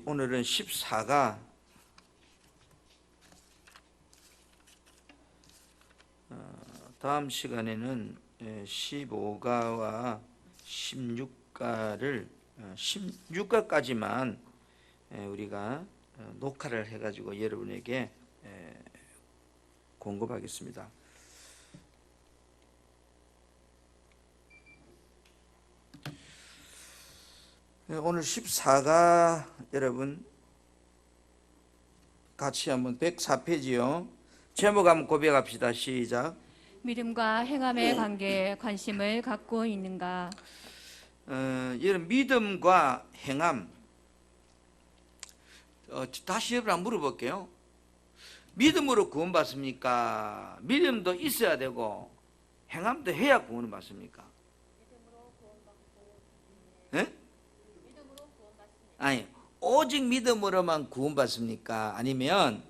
오늘은 14가 다음 시간에는 15가와 16가를 16가까지만 우리가 녹화를 해가지고 여러분에게 공급하겠습니다. 오늘 14가 여러분 같이 한번 104페이지요. 제목 한번 고백합시다. 시작. 믿음과 행함의 관계에 관심을 갖고 있는가? 여러분 믿음과 행함 다시 여러분 한번 물어볼게요. 믿음으로 구원받습니까? 믿음도 있어야 되고 행함도 해야 구원을 받습니까? 네? 아니, 오직 믿음으로만 구원받습니까? 아니면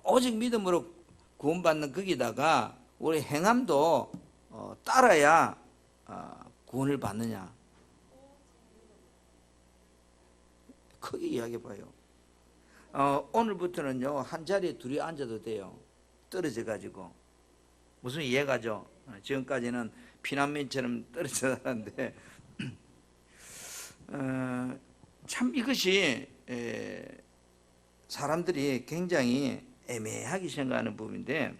오직 믿음으로 구원받는 거기다가 우리 행함도 따라야 구원을 받느냐? 크게 이야기해봐요. 오늘부터는요 한 자리에 둘이 앉아도 돼요. 떨어져 가지고. 무슨 이해가죠? 지금까지는 피난민처럼 떨어져 사는데 참 이것이 사람들이 굉장히 애매하게 생각하는 부분인데,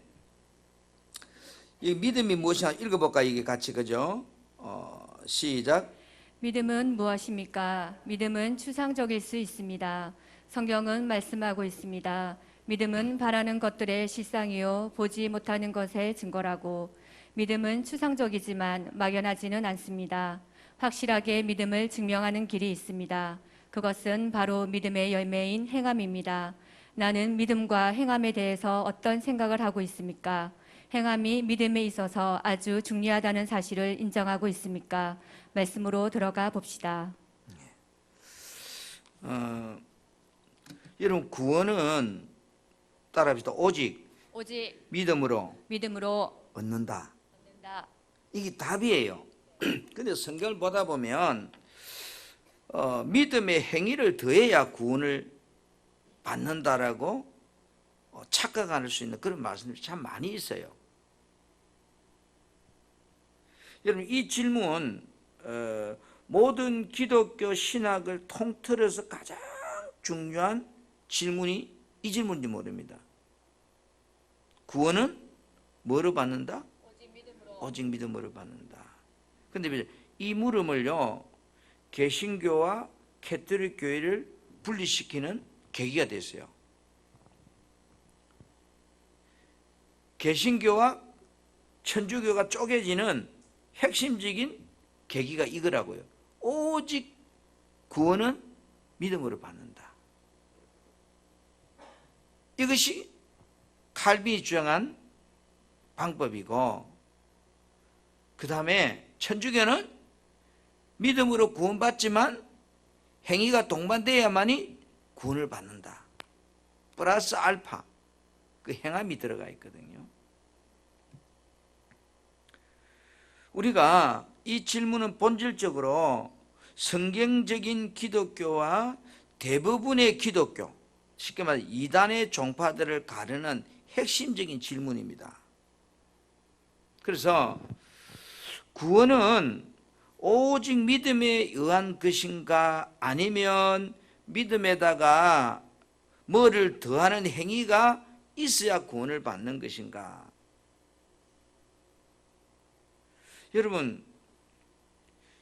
이 믿음이 무엇이냐 읽어볼까? 이게 같이, 그죠? 시작. 믿음은 무엇입니까? 믿음은 추상적일 수 있습니다. 성경은 말씀하고 있습니다. 믿음은 바라는 것들의 실상이요 보지 못하는 것의 증거라고. 믿음은 추상적이지만 막연하지는 않습니다. 확실하게 믿음을 증명하는 길이 있습니다. 그것은 바로 믿음의 열매인 행함입니다. 나는 믿음과 행함에 대해서 어떤 생각을 하고 있습니까? 행함이 믿음에 있어서 아주 중요하다는 사실을 인정하고 있습니까? 말씀으로 들어가 봅시다. 여러분 구원은 따라합시다. 오직 믿음으로 얻는다. 이게 답이에요. 근데 성경을 보다 보면 믿음의 행위를 더해야 구원을 받는다라고 착각할 수 있는 그런 말씀들이 참 많이 있어요. 여러분 이 질문 모든 기독교 신학을 통틀어서 가장 중요한 질문이 이 질문인지 모릅니다. 구원은 뭐로 받는다? 오직 믿음으로 받는다. 근데 이 물음을요 개신교와 캐톨릭 교회를 분리시키는 계기가 됐어요. 개신교와 천주교가 쪼개지는 핵심적인 계기가 이거라고요. 오직 구원은 믿음으로 받는다. 이것이 칼빈이 주장한 방법이고, 그 다음에 천주교는 믿음으로 구원받지만 행위가 동반돼야만이 구원을 받는다. 플러스 알파, 그 행함이 들어가 있거든요. 우리가 이 질문은 본질적으로 성경적인 기독교와 대부분의 기독교, 쉽게 말해 이단의 종파들을 가르는 핵심적인 질문입니다. 그래서 구원은 오직 믿음에 의한 것인가, 아니면 믿음에다가 뭐를 더하는 행위가 있어야 구원을 받는 것인가? 여러분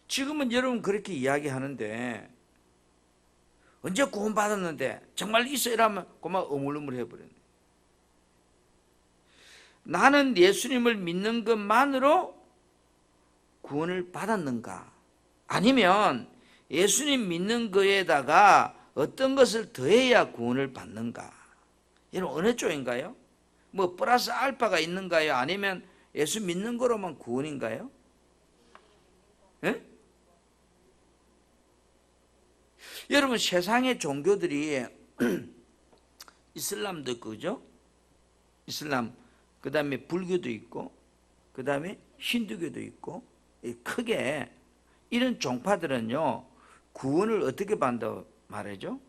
지금은 여러분 그렇게 이야기하는데 언제 구원 받았는데 정말 있어 이러면 그만 어물어물 해버렸네. 나는 예수님을 믿는 것만으로 구원을 받았는가, 아니면 예수님 믿는 거에다가 어떤 것을 더해야 구원을 받는가? 여러분 어느 쪽인가요? 뭐 플러스 알파가 있는가요? 아니면 예수 믿는 거로만 구원인가요? 예? 여러분 세상의 종교들이 이슬람도 있고, 그죠? 이슬람, 그 다음에 불교도 있고, 그 다음에 힌두교도 있고, 크게 이런 종파들은요 구원을 어떻게 받는다고 말하죠?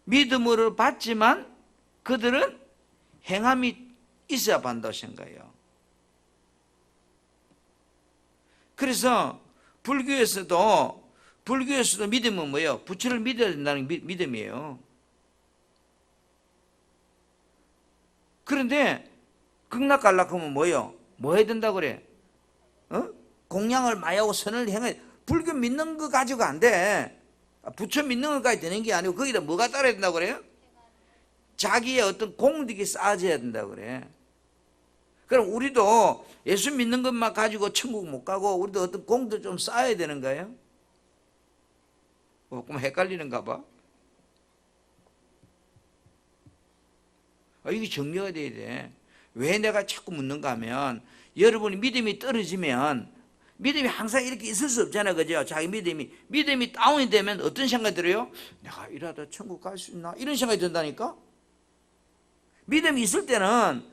믿음으로 받지만 그들은 행함이 있어야 받는다고 생각해요. 그래서 불교에서도 믿음은 뭐예요? 부처를 믿어야 된다는 믿음이에요. 그런데 극락갈락하면 뭐예요? 뭐 해야 된다고 그래? 공양을 많이 하고 선을 행해. 불교 믿는 거 가지고 안 돼. 부처 믿는 것까지 되는 게 아니고 거기다 뭐가 따라야 된다고 그래요? 자기의 어떤 공덕이 쌓아져야 된다고 그래. 그럼 우리도 예수 믿는 것만 가지고 천국 못 가고 우리도 어떤 공덕 좀 쌓아야 되는 거예요? 조금 헷갈리는가 봐. 이게 정리가 돼야 돼. 왜 내가 자꾸 묻는가 하면 여러분이 믿음이 떨어지면 믿음이 항상 이렇게 있을 수 없잖아요. 그죠? 자기 믿음이 다운이 되면 어떤 생각이 들어요? 내가 이러다 천국 갈 수 있나? 이런 생각이 든다니까? 믿음이 있을 때는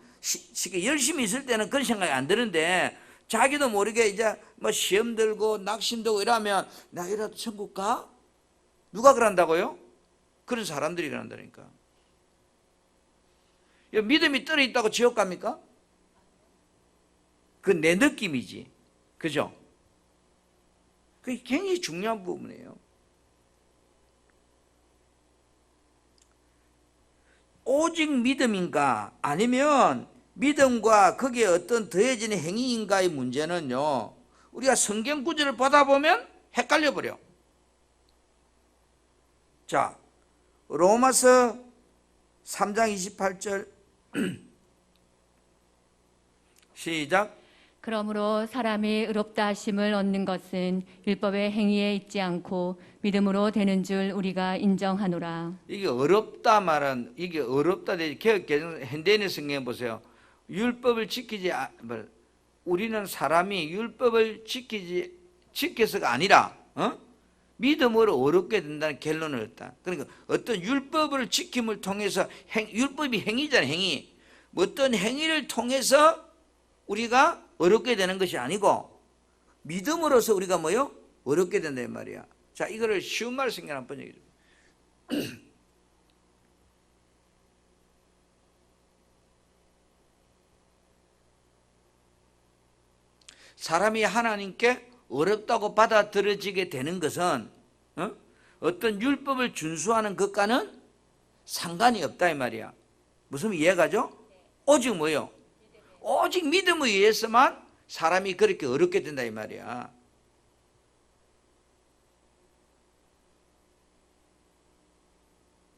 열심히 있을 때는 그런 생각이 안 드는데 자기도 모르게 이제 뭐 시험 들고 낙심 들고 이러면 나 이러다 천국 가? 누가 그런다고요? 그런 사람들이 그런다니까. 믿음이 떨어 있다고 지옥 갑니까? 그 내 느낌이지. 그죠? 그게 굉장히 중요한 부분이에요. 오직 믿음인가 아니면 믿음과 거기에 어떤 더해지는 행위인가의 문제는요, 우리가 성경 구절을 보다 보면 헷갈려 버려. 자, 로마서 3장 28절 시작. 그러므로 사람이 의롭다 하심을 얻는 것은 율법의 행위에 있지 않고 믿음으로 되는 줄 우리가 인정하노라. 이게 어렵다 말은 이게 어렵다. 개혁 개정 현대인의 성경 보세요. 율법을 지키지 우리는 사람이 율법을 지켜서가 아니라 믿음으로 어렵게 된다는 결론을 얻다. 그러니까 어떤 율법을 지킴을 통해서 율법이 행위잖아요. 행위. 어떤 행위를 통해서 우리가 어렵게 되는 것이 아니고 믿음으로서 우리가 뭐요? 어렵게 된다 이 말이야. 자, 이거를 쉬운 말로 생각 한번 얘기해 줘. 사람이 하나님께 어렵다고 받아들여지게 되는 것은 어떤 율법을 준수하는 것과는 상관이 없다 이 말이야. 무슨 이해가죠? 오직 뭐요? 오직 믿음에 의해서만 사람이 그렇게 어렵게 된다 이 말이야.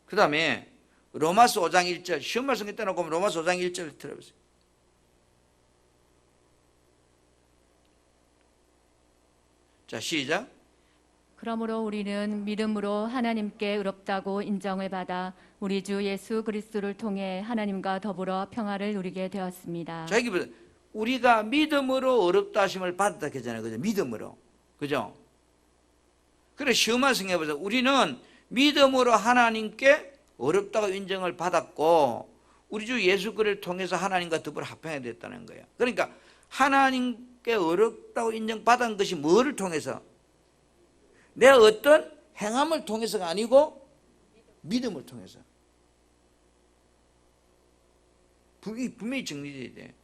그 다음에 로마서 5장 1절 쉬운 말씀 떼놓고 로마서 5장 1절 들어보세요. 자, 시작. 그러므로 우리는 믿음으로 하나님께 의롭다고 인정을 받아 우리 주 예수 그리스도를 통해 하나님과 더불어 평화를 누리게 되었습니다. 자, 여기 보세요. 우리가 믿음으로 어렵다 하심을 받았다 했잖아요. 그죠? 믿음으로. 그죠? 그래, 쉬운 말씀 해보세요. 우리는 믿음으로 하나님께 어렵다고 인정을 받았고 우리 주 예수 그리스도를 통해서 하나님과 더불어 합평이 됐다는 거예요. 그러니까 하나님께 어렵다고 인정받은 것이 뭐를 통해서? 내 어떤 행함을 통해서가 아니고 믿음을 통해서. 분명히 정리돼야 돼.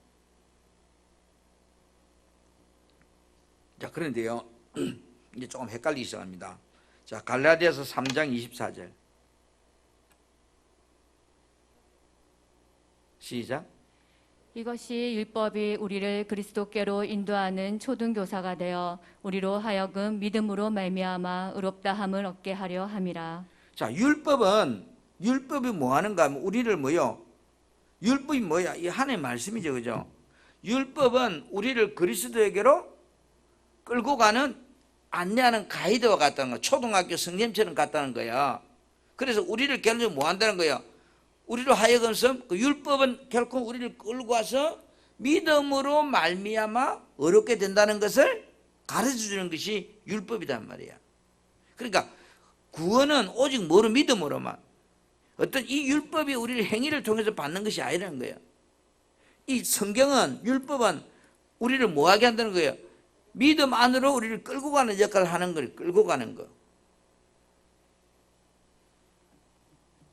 자, 그런데요, 이제 조금 헷갈리기 시작합니다. 자, 갈라디아서 3장 24절 시작. 이것이 율법이 우리를 그리스도께로 인도하는 초등교사가 되어 우리로 하여금 믿음으로 말미암아 의롭다함을 얻게 하려 함이라. 자, 율법이 뭐 하는가 하면 우리를 뭐요? 율법이 뭐야? 이 하나님의 말씀이죠. 그죠? 율법은 우리를 그리스도에게로 끌고 가는 안내하는 가이드와 같다는 거야. 초등학교 선생님처럼 같다는 거야. 그래서 우리를 결국 뭐 한다는 거야? 우리로 하여금서 그 율법은 결코 우리를 끌고 와서 믿음으로 말미암아 어렵게 된다는 것을 가르쳐주는 것이 율법이란 말이야. 그러니까 구원은 오직 뭐로? 믿음으로만. 어떤 이 율법이 우리를 행위를 통해서 받는 것이 아니라는 거예요. 이 성경은 율법은 우리를 뭐하게 한다는 거예요? 믿음 안으로 우리를 끌고 가는 역할을 하는 거예요. 끌고 가는 거.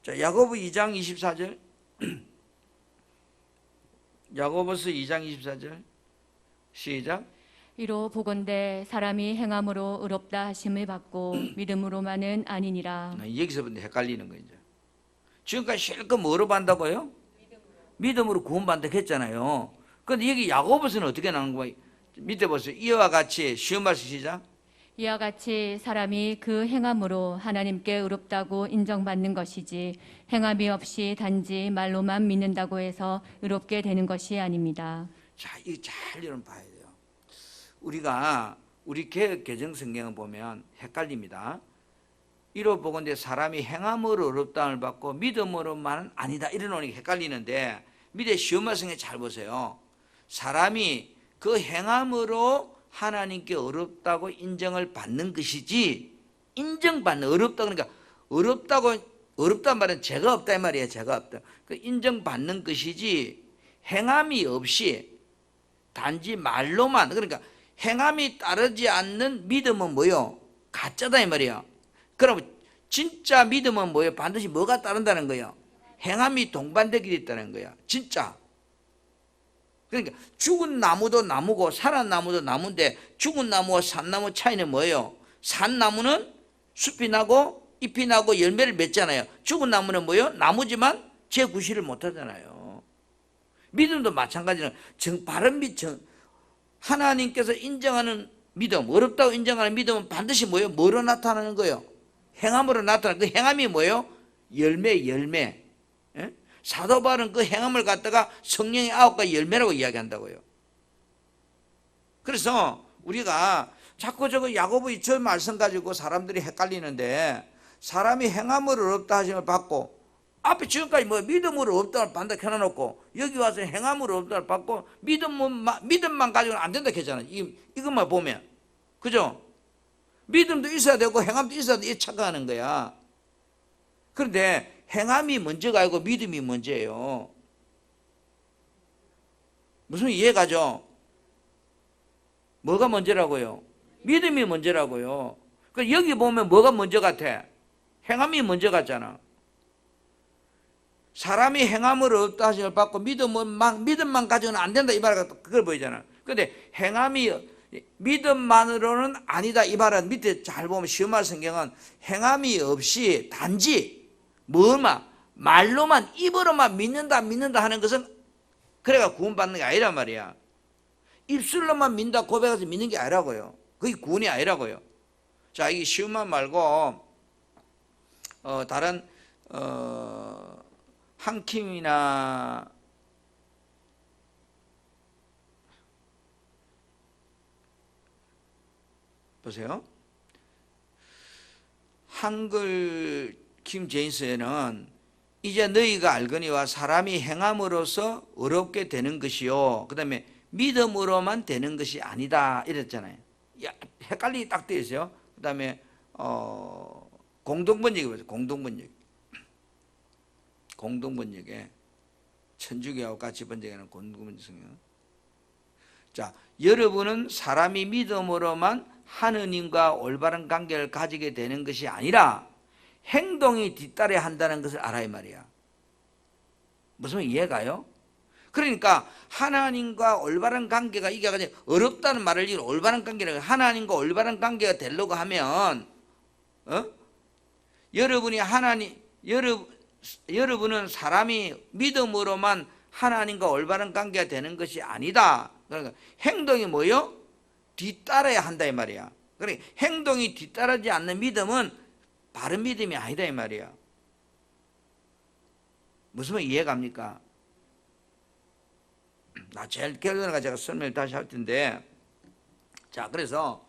자, 야고보 2장 24절. 야고보서 2장 24절. 시작. 이로 보건대 사람이 행함으로 의롭다 하심을 받고 믿음으로만은 아니니라. 여기서부터 헷갈리는 거예요. 이제. 지금까지 실컷 뭐로 반다고요? 믿음으로 구원받는다고 했잖아요. 그런데 여기 야고보서는 어떻게 나오는 거예요? 밑에 보세요. 이와 같이 쉬운 말씀 시작. 이와 같이 사람이 그 행함으로 하나님께 의롭다고 인정받는 것이지 행함이 없이 단지 말로만 믿는다고 해서 의롭게 되는 것이 아닙니다. 자, 이거 잘 여러분 봐야 돼요. 우리가 우리 개혁 개정 성경을 보면 헷갈립니다. 이로 보건대 사람이 행함으로 의롭다함을 받고 믿음으로만은 아니다. 이런 논리가 헷갈리는데 밑에 쉬운 말씀에 잘 보세요. 사람이 그 행함으로 하나님께 어렵다고 인정을 받는 것이지 인정받는 어렵다 그러니까 어렵단 말은 죄가 없다 이 말이에요. 죄가 없다. 그 인정받는 것이지 행함이 없이 단지 말로만 그러니까 행함이 따르지 않는 믿음은 뭐요? 가짜다 이 말이에요. 그럼 진짜 믿음은 뭐예요? 반드시 뭐가 따른다는 거예요? 행함이 동반되게 있다는 거예요. 진짜. 그러니까 죽은 나무도 나무고 살아난 나무도 나무인데 죽은 나무와 산 나무 차이는 뭐예요? 산 나무는 숲이 나고 잎이 나고 열매를 맺잖아요. 죽은 나무는 뭐예요? 나무지만 재구실을 못하잖아요. 믿음도 마찬가지로 바른 믿음, 하나님께서 인정하는 믿음, 어렵다고 인정하는 믿음은 반드시 뭐예요? 뭐로 나타나는 거예요? 행함으로 나타나는 그 행함이 뭐예요? 열매. 예? 사도 바울은 그 행함을 갖다가 성령의 9가지 열매라고 이야기한다고요. 그래서 우리가 자꾸 저거 야고보의 저 말씀 가지고 사람들이 헷갈리는데 사람이 행함으로 어렵다 하심을 받고 앞에 지금까지 뭐 믿음으로 없다를 받는다 켜놔놓고 여기 와서 행함으로 없다를 받고 믿음만 가지고는 안 된다 했잖아요. 이것만 보면 그죠? 믿음도 있어야 되고 행함도 있어야 돼. 이 착각하는 거야. 그런데 행함이 먼저가 아니고 믿음이 먼저예요. 무슨 이해가죠? 뭐가 먼저라고요? 믿음이 먼저라고요. 그러니까 여기 보면 뭐가 먼저 같아? 행함이 먼저 같잖아. 사람이 행함으로 없다 하심을 받고 믿음만 가지고는 안 된다 이 말이 그걸 보이잖아. 그런데 행함이 믿음만으로는 아니다 이 말은 밑에 잘 보면 시험할 성경은 행함이 없이 단지 말로만 입으로만 믿는다 하는 것은 그래가 구원받는 게 아니란 말이야. 입술로만 믿는다 고백해서 믿는 게 아니라고요. 그게 구원이 아니라고요. 자, 이게 쉬운 말 말고 다른 한킴이나 보세요. 한글 킹제임스에는 이제 너희가 알거니와 사람이 행함으로써 어렵게 되는 것이요 그 다음에 믿음으로만 되는 것이 아니다 이랬잖아요. 헷갈리게 딱 되어 있어요. 그 다음에 공동번역이 보세요. 공동번역에 천주교하고 같이 번역하는 공동번역 성경. 자, 여러분은 사람이 믿음으로만 하느님과 올바른 관계를 가지게 되는 것이 아니라 행동이 뒤따라야 한다는 것을 알아 이 말이야. 무슨 이해가요? 그러니까 하나님과 올바른 관계가 이게 아니라 어렵다는 말을 이유로 올바른 관계를 하나님과 올바른 관계가 되려고 하면 여러분은 사람이 믿음으로만 하나님과 올바른 관계가 되는 것이 아니다. 그러니까 행동이 뭐요? 뒤따라야 한다 이 말이야. 그러니까 행동이 뒤따르지 않는 믿음은 바른 믿음이 아니다 이 말이야. 무슨 말 이해갑니까? 나 제일 결론을 제가 설명을 다시 할 텐데, 자, 그래서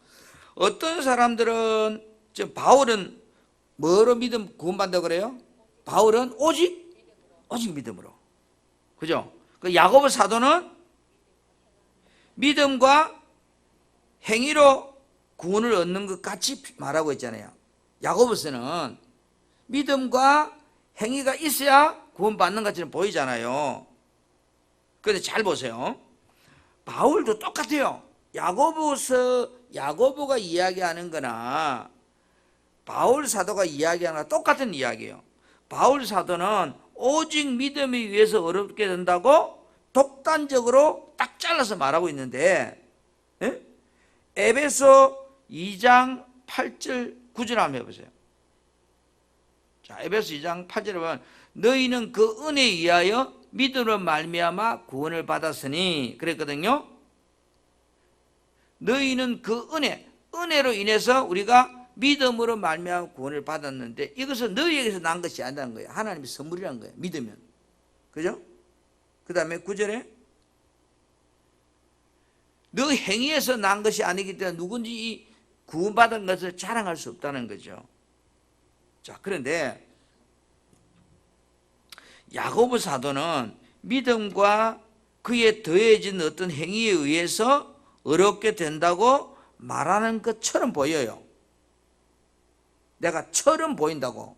어떤 사람들은 지금 바울은 뭐로 믿음 구원받는다고 그래요? 바울은 오직 믿음으로, 그죠? 그 야고보 사도는 믿음과 행위로 구원을 얻는 것 같이 말하고 있잖아요. 야고보서는 믿음과 행위가 있어야 구원받는 것처럼 보이잖아요. 그런데 잘 보세요. 바울도 똑같아요. 야고보가 이야기하는 거나 바울 사도가 이야기하는 거나 똑같은 이야기예요. 바울 사도는 오직 믿음에 의해서 어렵게 된다고 독단적으로 딱 잘라서 말하고 있는데, 예? 에베소 2장 8절 9절 한번 해보세요. 자, 에베소 2장 8절에 보면 너희는 그 은혜에 의하여 믿음으로 말미암아 구원을 받았으니 그랬거든요. 너희는 그 은혜로 인해서 우리가 믿음으로 말미암아 구원을 받았는데 이것은 너희에게서 난 것이 아니라는 거예요. 하나님의 선물이라는 거예요. 믿으면. 그죠? 그 다음에 9절에 너 행위에서 난 것이 아니기 때문에 누군지 이 구원받은 것을 자랑할 수 없다는 거죠. 자, 그런데 야고보 사도는 믿음과 그에 더해진 어떤 행위에 의해서 어렵게 된다고 말하는 것처럼 보여요. 내가 처럼 보인다고.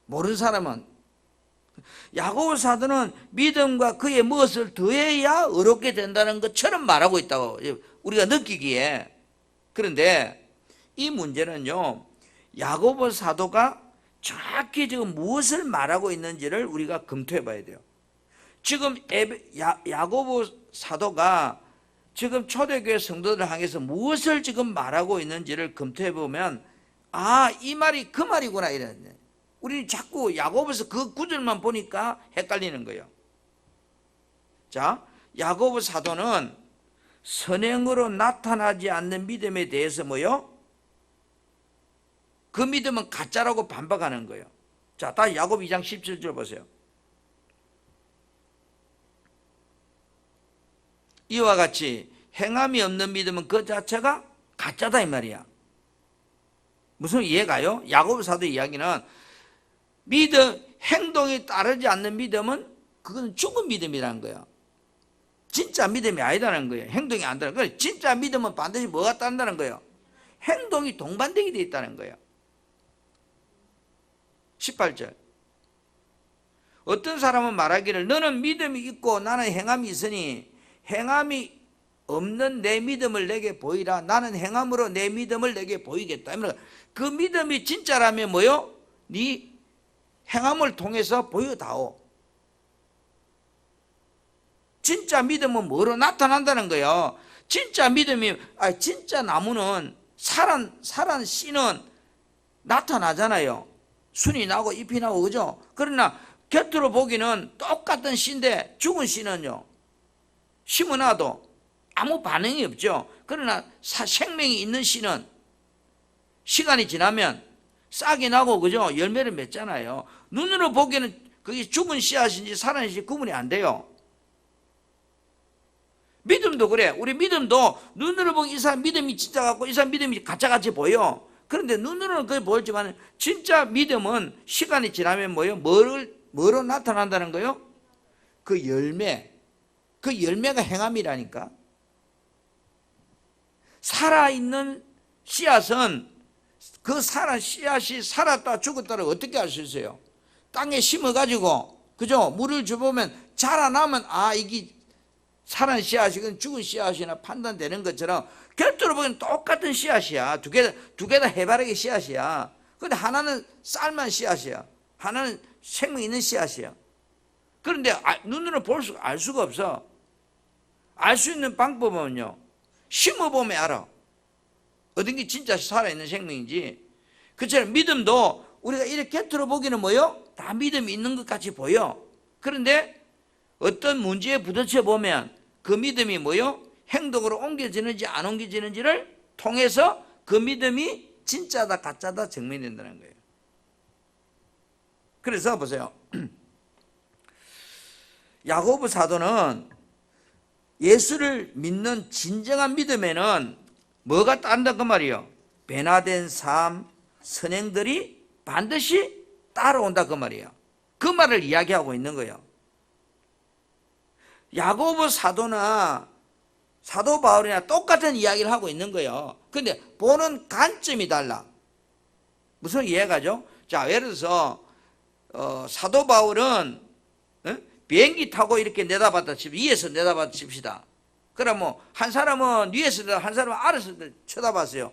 모르는 사람은 야고보 사도는 믿음과 그의 무엇을 더해야 어렵게 된다는 것처럼 말하고 있다고 우리가 느끼기에. 그런데 이 문제는요, 야고보 사도가 정확히 지금 무엇을 말하고 있는지를 우리가 검토해 봐야 돼요. 지금 야고보 사도가 지금 초대교회 성도들을 향해서 무엇을 지금 말하고 있는지를 검토해 보면 아, 이 말이 그 말이구나 이랬네. 우리는 자꾸 야고보서 그 구절만 보니까 헷갈리는 거예요. 자, 야고보 사도는 선행으로 나타나지 않는 믿음에 대해서 뭐요? 그 믿음은 가짜라고 반박하는 거예요. 자, 다시 야고보 2장 17절 보세요. 이와 같이 행함이 없는 믿음은 그 자체가 가짜다 이 말이야. 무슨 이해가요? 야고보 사도 이야기는 믿음, 행동이 따르지 않는 믿음은 그건 죽은 믿음이라는 거예요. 진짜 믿음이 아니다는 거예요. 행동이 안 따르는 거예요. 진짜 믿음은 반드시 뭐가 따른다는 거예요? 행동이 동반되게 되어 있다는 거예요. 18절. 어떤 사람은 말하기를 너는 믿음이 있고 나는 행함이 있으니 행함이 없는 내 믿음을 내게 보이라. 나는 행함으로 내 믿음을 내게 보이겠다. 그 믿음이 진짜라면 뭐요? 네 행함을 통해서 보여다오. 진짜 믿음은 뭐로 나타난다는 거예요? 진짜 믿음이, 진짜 나무는 살한 씨는 나타나잖아요. 순이 나고 잎이 나고, 그죠? 그러나 곁으로 보기는 똑같은 씨인데 죽은 씨는요, 심어놔도 아무 반응이 없죠. 그러나 생명이 있는 씨는 시간이 지나면 싹이 나고, 그죠? 열매를 맺잖아요. 눈으로 보기에는 그게 죽은 씨앗인지 살아있는 씨 구분이 안 돼요. 믿음도 그래. 우리 믿음도 눈으로 보기 이 사람 믿음이 진짜 같고 이 사람 믿음이 가짜같이 보여. 그런데 눈으로는 그게 보였지만 진짜 믿음은 시간이 지나면 뭐예요? 뭐로 나타난다는 거예요? 그 열매. 그 열매가 행함이라니까. 살아있는 씨앗은 그 씨앗이 살았다 죽었다를 어떻게 알 수 있어요? 땅에 심어가지고, 그죠? 물을 줘보면 자라나면, 이게 살은 씨앗이건 죽은 씨앗이나 판단되는 것처럼 곁으로 보면 똑같은 씨앗이야. 두 개 다 해바라기 씨앗이야. 근데 하나는 쌀만 씨앗이야. 하나는 생명 있는 씨앗이야. 그런데 눈으로 알 수가 없어. 알 수 있는 방법은요, 심어보면 알아. 어떤 게 진짜 살아있는 생명인지. 그처럼 믿음도 우리가 이렇게 곁으로 보기는 뭐요? 다 믿음이 있는 것 같이 보여. 그런데 어떤 문제에 부딪혀 보면 그 믿음이 뭐요? 행동으로 옮겨지는지 안 옮겨지는지를 통해서 그 믿음이 진짜다 가짜다 증명된다는 거예요. 그래서 보세요. 야고보 사도는 예수를 믿는 진정한 믿음에는 뭐가 따른다 그 말이에요? 변화된 삶, 선행들이 반드시 따라온다 그 말이에요. 그 말을 이야기하고 있는 거예요. 야고보 사도나 사도 바울이나 똑같은 이야기를 하고 있는 거예요. 근데 보는 관점이 달라. 무슨 이해가죠? 자, 예를 들어서 사도 바울은 비행기 타고 이렇게 내다봤다 칩시다. 위에서 내다봤다 칩시다. 그럼 뭐 한 사람은 위에서 한 사람은 아래서 쳐다봤어요.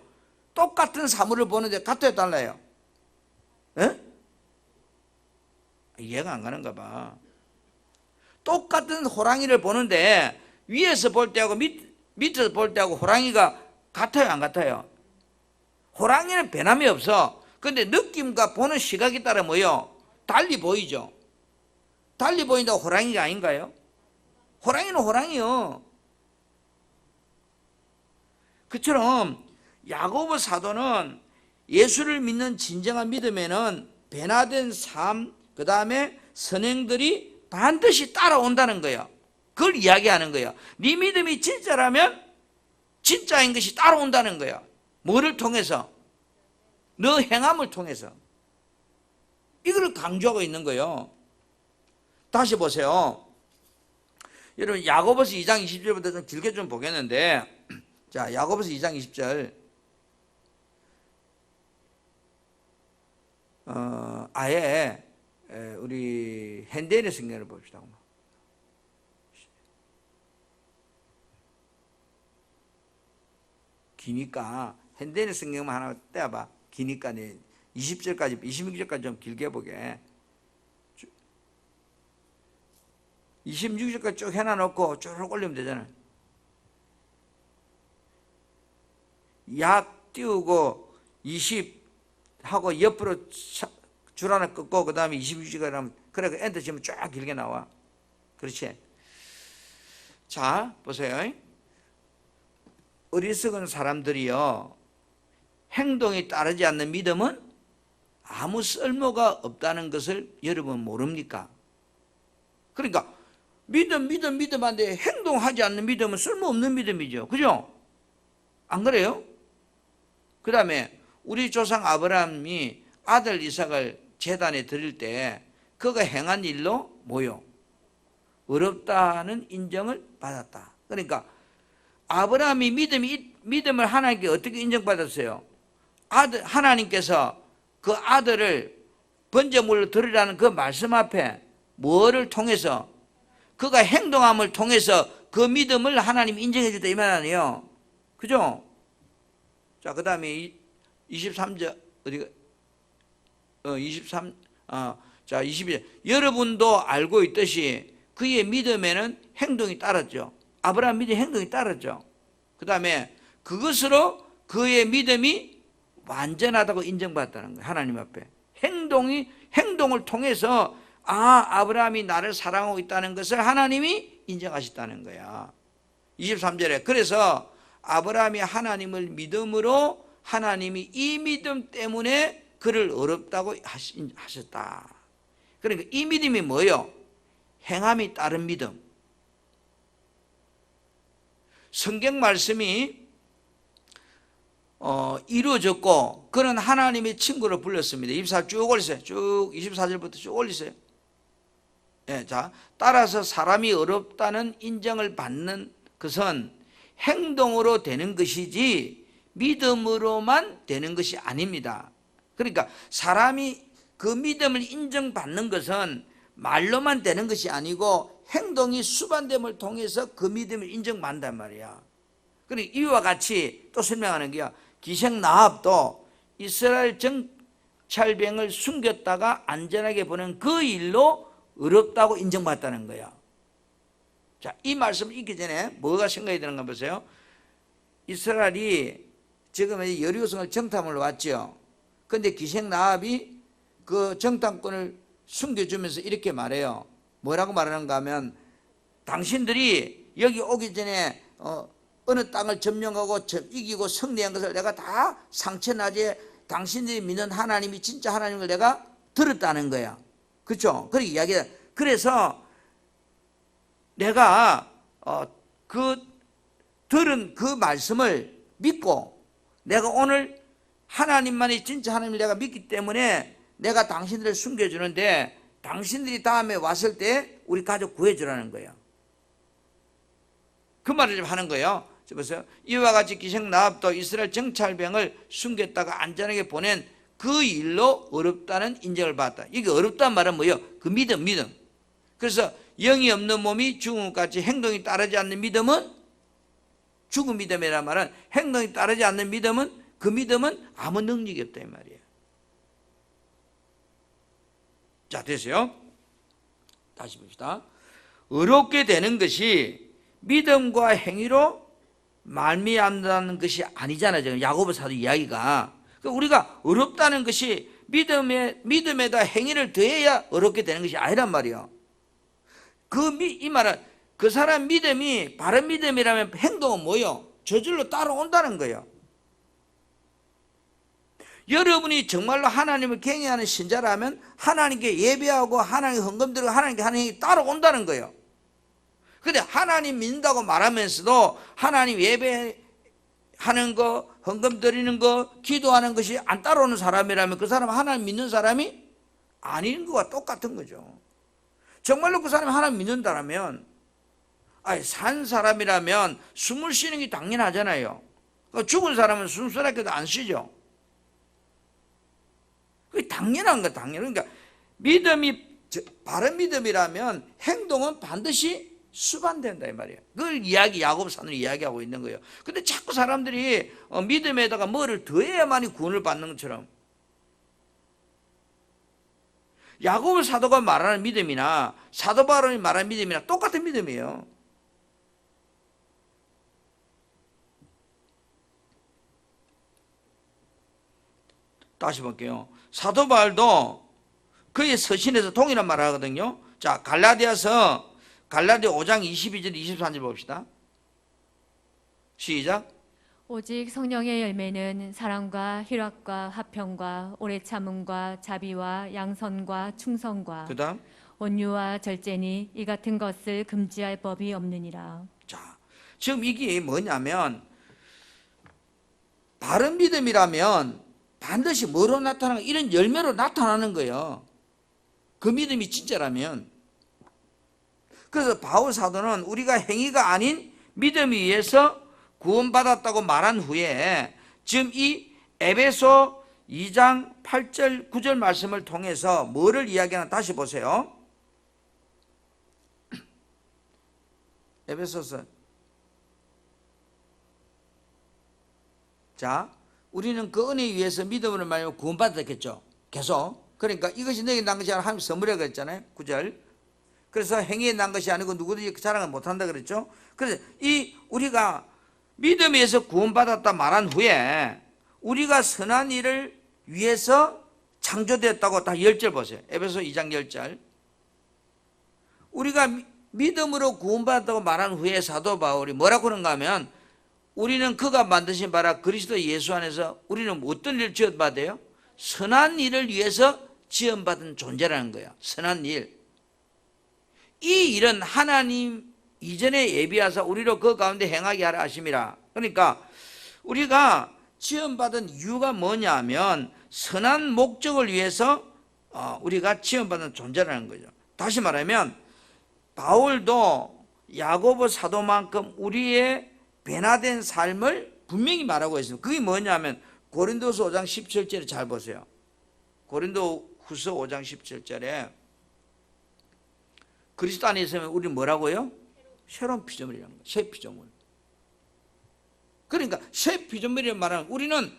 똑같은 사물을 보는데 같아요 달라요? 이해가 안 가는가 봐. 똑같은 호랑이를 보는데 위에서 볼 때하고 밑에서 볼 때하고 호랑이가 같아요, 안 같아요? 호랑이는 변함이 없어. 근데 느낌과 보는 시각에 따라 뭐요? 달리 보이죠. 달리 보인다고 호랑이가 아닌가요? 호랑이는 호랑이요. 그처럼 야고보 사도는 예수를 믿는 진정한 믿음에는 변화된 삶, 그 다음에 선행들이 반드시 따라온다는 거예요. 그걸 이야기하는 거예요. 네 믿음이 진짜라면 진짜인 것이 따라온다는 거예요. 뭐를 통해서? 너 행함을 통해서. 이걸 강조하고 있는 거예요. 다시 보세요. 여러분 야고보서 2장 20절부터 좀 길게 좀 보겠는데, 자 야고보서 2장 20절 아예 우리 현대인의 성경을 봅시다. 기니까 현대인의 성경만 하나 떼어봐. 기니까 20절까지 26절까지 좀 길게 보게. 26절까지 쭉 해놔놓고 쭉 올리면 되잖아요. 약 띄우고 20 하고 옆으로 줄 하나 끊고 그 다음에 26절까지 하면, 그래 엔터 치면 쫙 길게 나와. 그렇지? 자 보세요. 어리석은 사람들이요, 행동이 따르지 않는 믿음은 아무 쓸모가 없다는 것을 여러분 모릅니까? 그러니까 믿음한데 행동하지 않는 믿음은 쓸모없는 믿음이죠. 그죠? 안 그래요? 그 다음에 우리 조상 아브라함이 아들 이삭을 제단에 드릴 때 그가 행한 일로 뭐요? 어렵다는 인정을 받았다. 그러니까 아브라함이 믿음을 하나님께 어떻게 인정받았어요? 하나님께서 그 아들을 번제물로 드리라는 그 말씀 앞에 뭐를 통해서? 그가 행동함을 통해서 그 믿음을 하나님 인정해 주다 이 말 아니에요. 그죠? 자, 그 다음에 23절 어디가? 22절. 여러분도 알고 있듯이 그의 믿음에는 행동이 따랐죠. 아브라함 믿음에 행동이 따랐죠. 그 다음에 그것으로 그의 믿음이 완전하다고 인정받았다는 거예요. 하나님 앞에. 행동을 통해서 아브라함이 나를 사랑하고 있다는 것을 하나님이 인정하셨다는 거야. 23절에 그래서 아브라함이 하나님을 믿음으로 하나님이 이 믿음 때문에 그를 어렵다고 하셨다. 그러니까 이 믿음이 뭐예요? 행함이 따른 믿음. 성경 말씀이 이루어졌고 그는 하나님의 친구를 불렀습니다. 24절 쭉 올리세요. 쭉 24절부터 쭉 올리세요. 예, 자, 따라서 사람이 어렵다는 인정을 받는 것은 행동으로 되는 것이지 믿음으로만 되는 것이 아닙니다. 그러니까 사람이 그 믿음을 인정받는 것은 말로만 되는 것이 아니고 행동이 수반됨을 통해서 그 믿음을 인정받는단 말이야. 그러니까 이와 같이 또 설명하는 게요, 기생 나합도 이스라엘 정찰병을 숨겼다가 안전하게 보낸 그 일로 어렵다고 인정받았다는 거야. 자, 이 말씀을 읽기 전에 뭐가 생각이 드는가 보세요. 이스라엘이 지금 여리고성을 정탐을 왔죠. 그런데 기생 나합이 그 정탐꾼을 숨겨주면서 이렇게 말해요. 뭐라고 말하는가 하면, 당신들이 여기 오기 전에 어느 땅을 점령하고 이기고 승리한 것을 내가 다 상처나게 당신들이 믿는 하나님이 진짜 하나님을 내가 들었다는 거야. 그렇죠? 그렇게 이야기해. 그래서 내가 들은 그 말씀을 믿고 내가 오늘 하나님만이 진짜 하나님을 내가 믿기 때문에 내가 당신들을 숨겨주는데 당신들이 다음에 왔을 때 우리 가족 구해주라는 거예요. 그 말을 좀 하는 거예요. 보세요. 이와 같이 기생 나합도 이스라엘 정찰병을 숨겼다가 안전하게 보낸 그 일로 어렵다는 인정을 받았다. 이게 어렵다는 말은 뭐예요? 그 믿음. 그래서 영이 없는 몸이 죽은 것 같이 행동이 따르지 않는 믿음은 죽은 믿음이란 말은 행동이 따르지 않는 믿음은 그 믿음은 아무 능력이 없다 이 말이에요. 자, 됐어요? 다시 봅시다. 의롭게 되는 것이 믿음과 행위로 말미암는 것이 아니잖아요. 지금 야고보 사도 이야기가. 우리가 의롭다는 것이 믿음에다 행위를 더해야 의롭게 되는 것이 아니란 말이에요. 이 말은 그 사람 믿음이 바른 믿음이라면 행동은 뭐예요? 저절로 따라온다는 거예요. 여러분이 정말로 하나님을 경외하는 신자라면 하나님께 예배하고 하나님께 헌금 드리고 하나님께 하는 행위 따라온다는 거예요. 근데 하나님 믿는다고 말하면서도 하나님 예배하는 거, 헌금 드리는 거, 기도하는 것이 안 따라오는 사람이라면 그 사람은 하나님 믿는 사람이 아닌 것과 똑같은 거죠. 정말로 그 사람이 하나님 믿는다라면, 산 사람이라면 숨을 쉬는 게 당연하잖아요. 죽은 사람은 숨 쉬라고도 안 쉬죠. 그게 당연한 거, 당연. 그러니까 믿음이 바른 믿음이라면 행동은 반드시 수반된다 이 말이에요. 그걸 야고보 사도는 이야기하고 있는 거예요. 근데 자꾸 사람들이 믿음에다가 뭐를 더해야만이 구원을 받는 것처럼, 야고보 사도가 말하는 믿음이나 사도 바울이 말하는 믿음이나 똑같은 믿음이에요. 다시 볼게요. 사도 바울도 그의 서신에서 동일한 말을 하거든요. 자, 갈라디아 5장 22절 23절 봅시다. 시작. 오직 성령의 열매는 사랑과 희락과 화평과 오래 참음과 자비와 양선과 충성과 그 다음. 온유와 절제니 이 같은 것을 금지할 법이 없느니라. 자, 지금 이게 뭐냐면 바른 믿음이라면 반드시 뭐로 나타나는 이런 열매로 나타나는 거예요. 그 믿음이 진짜라면. 그래서 바울 사도는 우리가 행위가 아닌 믿음에 의해서 구원받았다고 말한 후에 지금 이 에베소 2장 8절 9절 말씀을 통해서 뭐를 이야기하나 다시 보세요. 에베소서. 자, 우리는 그 은혜에 의해서 믿음으로 말하면 구원받았겠죠. 계속. 그러니까 이것이 너에게 난 것이 아니라 하나님 선물이라고 그랬잖아요. 9절. 그래서 행위에 난 것이 아니고 누구든지 자랑을 못한다 그랬죠. 그래서 우리가 믿음에 의해서 구원받았다 말한 후에 우리가 선한 일을 위해서 창조되었다고 다 10절 보세요. 에베소 2장 10절. 우리가 믿음으로 구원받았다고 말한 후에 사도 바울이 뭐라고 그런가 하면 우리는 그가 만드신 바라 그리스도 예수 안에서 우리는 어떤 일을 지원받아요? 선한 일을 위해서 지원받은 존재라는 거예요. 선한 일. 이 일은 하나님 이전에 예비하사 우리로 그 가운데 행하게 하라 하심이라. 그러니까 우리가 지원받은 이유가 뭐냐면 선한 목적을 위해서 우리가 지원받은 존재라는 거죠. 다시 말하면 바울도 야고보 사도만큼 우리의 변화된 삶을 분명히 말하고 있습니다. 그게 뭐냐면 고린도서 5장 17절에 잘 보세요. 고린도 후서 5장 17절에 그리스도 안에 있으면 우리는 뭐라고요? 새로운 피조물이라는 거예요. 새 피조물. 그러니까 새 피조물이라는 말은 우리는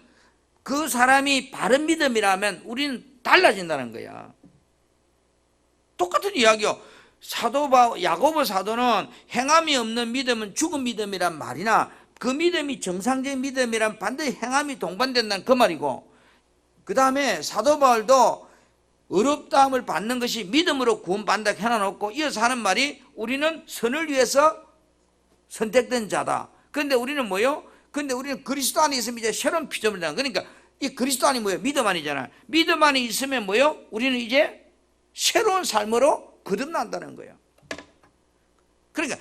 그 사람이 바른 믿음이라면 우리는 달라진다는 거야. 똑같은 이야기요. 야고보 사도는 행함이 없는 믿음은 죽은 믿음이란 말이나 그 믿음이 정상적인 믿음이란 반드시 행함이 동반된다는 그 말이고, 그 다음에 사도 바울도 의롭다함을 받는 것이 믿음으로 구원받는다 해놔놓고 이어서 하는 말이 우리는 선을 위해서 선택된 자다. 그런데 우리는 뭐요? 근데 우리는 그리스도 안에 있으면 이제 새로운 피조물이다. 그러니까 이 그리스도 안이 뭐예요? 믿음 안이잖아. 믿음 안에 있으면 뭐요? 우리는 이제 새로운 삶으로 거듭난다는 거예요. 그러니까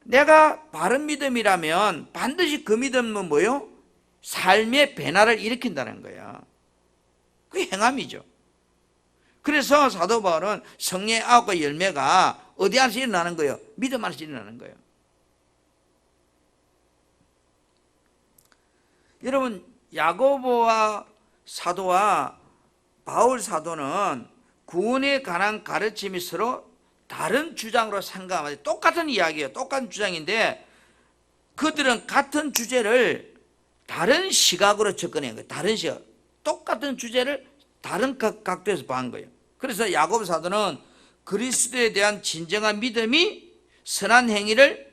내가 바른 믿음이라면 반드시 그 믿음은 뭐요? 삶의 변화를 일으킨다는 거야. 그게 행함이죠. 그래서 사도 바울은 성령의 아홉과 열매가 어디 안에서 일어나는 거예요? 믿음 안에서 일어나는 거예요. 여러분, 야고보와 사도와 바울 사도는 구원에 관한 가르침이 서로 다른 주장으로 상감하지 똑같은 이야기예요. 똑같은 주장인데 그들은 같은 주제를 다른 시각으로 접근한 거예요. 다른 시각. 똑같은 주제를 다른 각도에서 본 거예요. 그래서 야고보 사도는 그리스도에 대한 진정한 믿음이 선한 행위를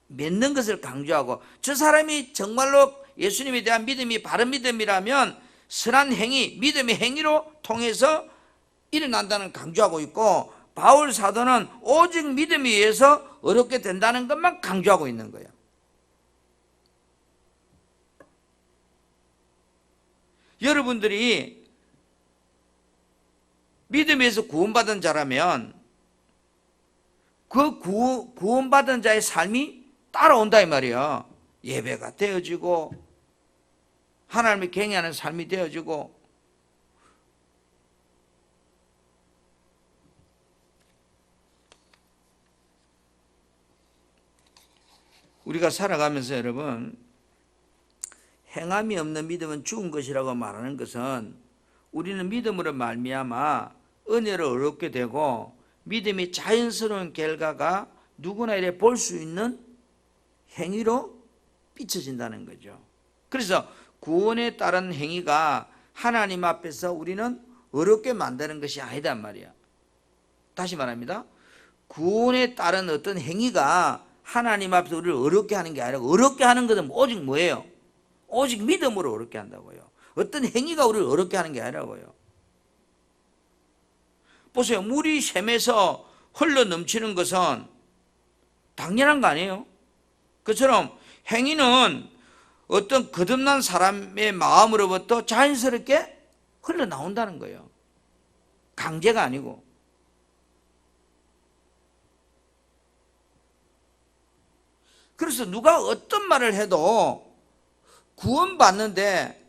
맺는 것을 강조하고, 저 사람이 정말로 예수님에 대한 믿음이 바른 믿음이라면 선한 행위, 믿음의 행위로 통해서 일어난다는 강조하고 있고, 바울 사도는 오직 믿음에 의해서 어렵게 된다는 것만 강조하고 있는 거예요. 여러분들이 믿음에서 구원받은 자라면 그 구원받은 자의 삶이 따라온다 이 말이야. 예배가 되어지고 하나님을 경외하는 삶이 되어지고, 우리가 살아가면서 여러분, 행함이 없는 믿음은 죽은 것이라고 말하는 것은 우리는 믿음으로 말미암아 은혜를 얻게 되고 믿음이 자연스러운 결과가 누구나 이래 볼 수 있는 행위로 비춰진다는 거죠. 그래서 구원에 따른 행위가 하나님 앞에서 우리는 어렵게 만드는 것이 아니단 말이야. 다시 말합니다. 구원에 따른 어떤 행위가 하나님 앞에서 우리를 어렵게 하는 게 아니라, 어렵게 하는 것은 오직 뭐예요? 오직 믿음으로 어렵게 한다고요. 어떤 행위가 우리를 어렵게 하는 게 아니라고요. 보세요. 물이 샘에서 흘러 넘치는 것은 당연한 거 아니에요? 그처럼 행위는 어떤 거듭난 사람의 마음으로부터 자연스럽게 흘러나온다는 거예요. 강제가 아니고. 그래서 누가 어떤 말을 해도 구원받는데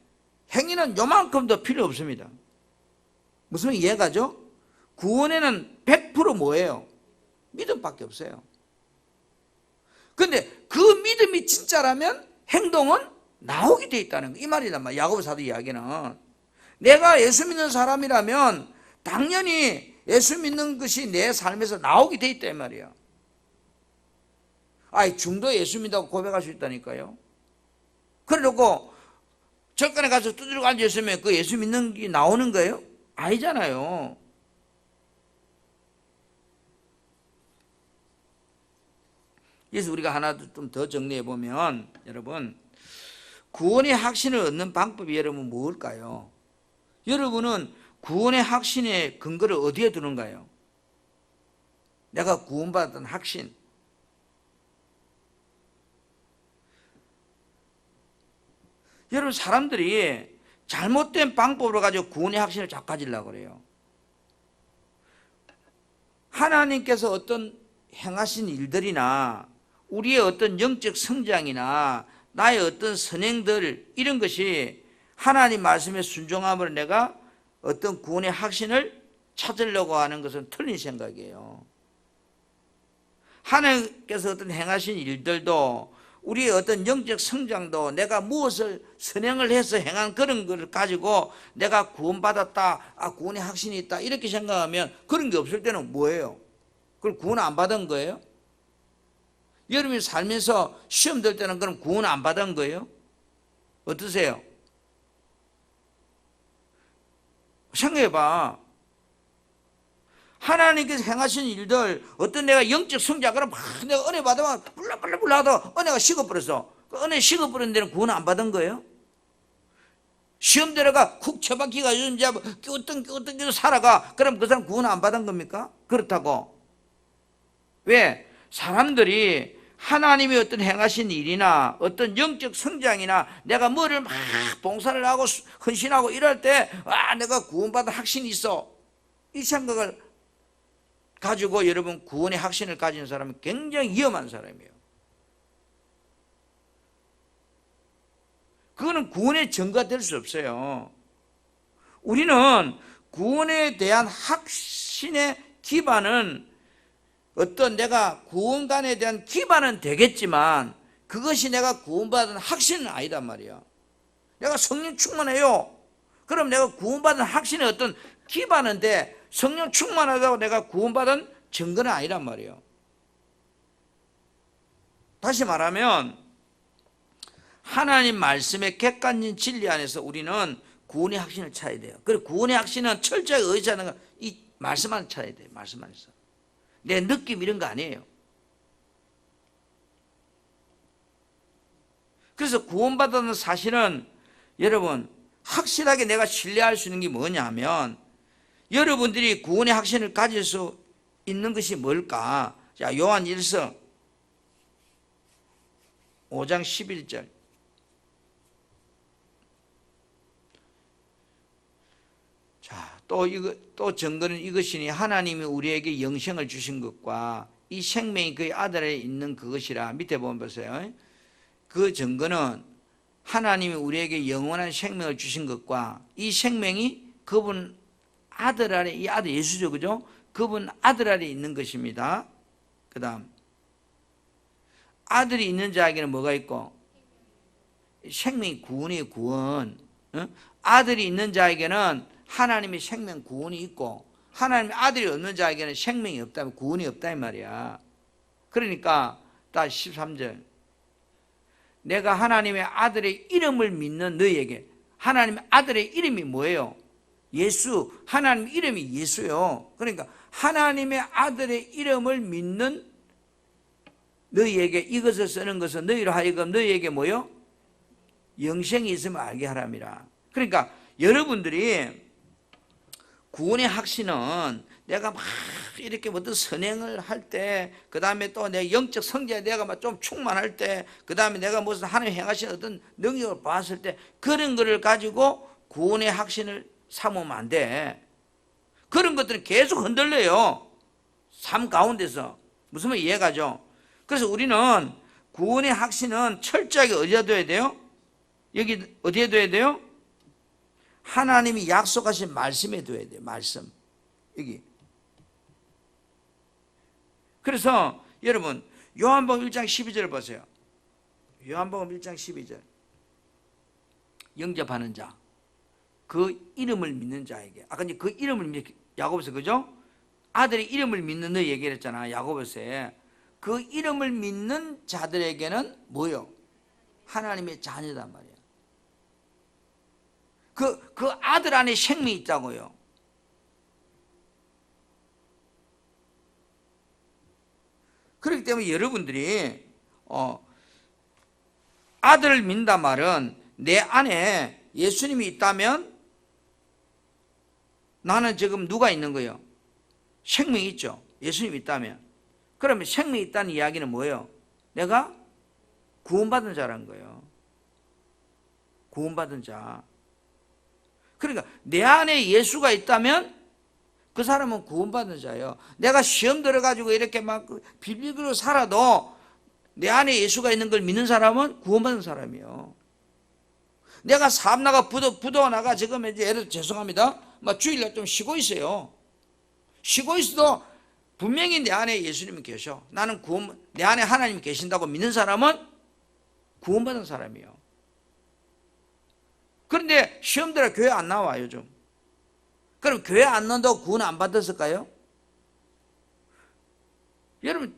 행위는 요만큼도 필요 없습니다. 무슨 이해가죠? 구원에는 100% 뭐예요? 믿음밖에 없어요. 근데 그 믿음이 진짜라면 행동은 나오게 돼 있다는 거, 이 말이란 말이야. 야고보 사도 이야기는 내가 예수 믿는 사람이라면 당연히 예수 믿는 것이 내 삶에서 나오게 돼 있다 이 말이야. 아이, 중도 예수 믿다고 고백할 수 있다니까요. 그래놓고 절간에 가서 두드리고 앉아있으면 그 예수 믿는 게 나오는 거예요? 아니잖아요. 그래서 우리가 하나 좀 더 정리해 보면, 여러분, 구원의 확신을 얻는 방법이 여러분 뭘까요? 여러분은 구원의 확신의 근거를 어디에 두는가요? 내가 구원받은 확신. 여러분, 사람들이 잘못된 방법으로 가지고 구원의 확신을 자꾸 가지려고 그래요. 하나님께서 어떤 행하신 일들이나 우리의 어떤 영적 성장이나 나의 어떤 선행들, 이런 것이 하나님 말씀에 순종함으로 내가 어떤 구원의 확신을 찾으려고 하는 것은 틀린 생각이에요. 하나님께서 어떤 행하신 일들도 우리의 어떤 영적 성장도 내가 무엇을 선행을 해서 행한 그런 것을 가지고 내가 구원받았다, 구원의 확신이 있다, 이렇게 생각하면 그런 게 없을 때는 뭐예요? 그걸 구원 안 받은 거예요? 여러분이 살면서 시험 들 때는 그럼 구원 안 받은 거예요? 어떠세요? 생각해봐. 하나님께서 행하신 일들, 어떤 내가 영적 성장, 그럼 막 내가 은혜 받으면 불러불러 하다 은혜가 식어버렸어. 그 은혜 식어버린 데는 구원 안 받은 거예요? 시험대로가 쿡 처박히가 요즘 이제 끼우뚱 살아가. 그럼 그 사람 구원 안 받은 겁니까? 그렇다고. 왜? 사람들이 하나님이 어떤 행하신 일이나 어떤 영적 성장이나 내가 뭐를 막 봉사를 하고 헌신하고 이럴 때, 내가 구원받은 확신이 있어, 이 생각을 가지고 여러분 구원의 확신을 가진 사람은 굉장히 위험한 사람이에요. 그거는 구원의 증거가 될 수 없어요. 우리는 구원에 대한 확신의 기반은 어떤 내가 구원관에 대한 기반은 되겠지만 그것이 내가 구원받은 확신은 아니단 말이야. 내가 성령 충만해요. 그럼 내가 구원받은 확신의 어떤 기반은 돼. 성령 충만하다고 내가 구원받은 증거는 아니란 말이에요. 다시 말하면 하나님 말씀의 객관적인 진리 안에서 우리는 구원의 확신을 찾아야 돼요. 그리고 구원의 확신은 철저하게 어디서 하는가? 이 말씀 안에 찾아야 돼요. 말씀 안에서. 내 느낌 이런 거 아니에요. 그래서 구원받았다는 사실은 여러분 확실하게 내가 신뢰할 수 있는 게 뭐냐면 여러분들이 구원의 확신을 가질 수 있는 것이 뭘까? 자, 요한 1서 5장 11절. 자, 또 증거는 이것이니 하나님이 우리에게 영생을 주신 것과 이 생명이 그의 아들에 있는 그것이라. 밑에 보면 보세요. 그 증거는 하나님이 우리에게 영원한 생명을 주신 것과 이 생명이 그분 아들 아래, 이 아들 예수죠, 그죠? 그분 아들 아래 있는 것입니다. 그 다음 아들이 있는 자에게는 뭐가 있고? 생명이 구원이에요. 구원. 아들이 있는 자에게는 하나님의 생명 구원이 있고 하나님의 아들이 없는 자에게는 생명이 없다면 구원이 없다 이 말이야. 그러니까 다시 13절. 내가 하나님의 아들의 이름을 믿는 너희에게. 하나님의 아들의 이름이 뭐예요? 예수. 하나님 이름이 예수요. 그러니까 하나님의 아들의 이름을 믿는 너희에게 이것을 쓰는 것은 너희로 하여금 너희에게 뭐요? 영생이 있으면 알게 하람이라. 그러니까 여러분들이 구원의 확신은 내가 막 이렇게 어떤 선행을 할 때, 그 다음에 또 내 영적 성장에 내가 막 좀 충만할 때, 그 다음에 내가 무슨 하나님 행하신 어떤 능력을 봤을 때, 그런 거를 가지고 구원의 확신을 삼으면 안 돼. 그런 것들은 계속 흔들려요. 삶 가운데서. 무슨 말 이해가죠? 그래서 우리는 구원의 확신은 철저하게 어디에 둬야 돼요? 여기 어디에 둬야 돼요? 하나님이 약속하신 말씀에 둬야 돼요. 말씀. 여기. 그래서 여러분 요한복음 1장 12절 보세요. 요한복음 1장 12절. 영접하는 자. 그 이름을 믿는 자에게. 아까 이제 그 이름을 야고보서 그죠? 아들의 이름을 믿는 너희 얘기했잖아. 야고보서에. 그 이름을 믿는 자들에게는 뭐요? 하나님의 자녀단 말이에요. 그 아들 안에 생명이 있다고요. 그렇기 때문에 여러분들이 아들을 믿는다 말은 내 안에 예수님이 있다면 나는 지금 누가 있는 거예요? 생명이 있죠. 예수님이 있다면. 그러면 생명이 있다는 이야기는 뭐예요? 내가 구원받은 자라는 거예요. 구원받은 자. 그러니까 내 안에 예수가 있다면 그 사람은 구원받은 자예요. 내가 시험 들어가지고 이렇게 막 빌빌거리고 살아도 내 안에 예수가 있는 걸 믿는 사람은 구원받은 사람이에요. 내가 사업나가 부도나가 지금 이제 예를 들어 죄송합니다. 막 주일날 좀 쉬고 있어요. 쉬고 있어도 분명히 내 안에 예수님이 계셔. 나는 내 안에 하나님이 계신다고 믿는 사람은 구원받은 사람이에요. 그런데 시험 들어 교회 안 나와 요즘. 그럼 교회 안 나온다고 구원 안 받았을까요? 여러분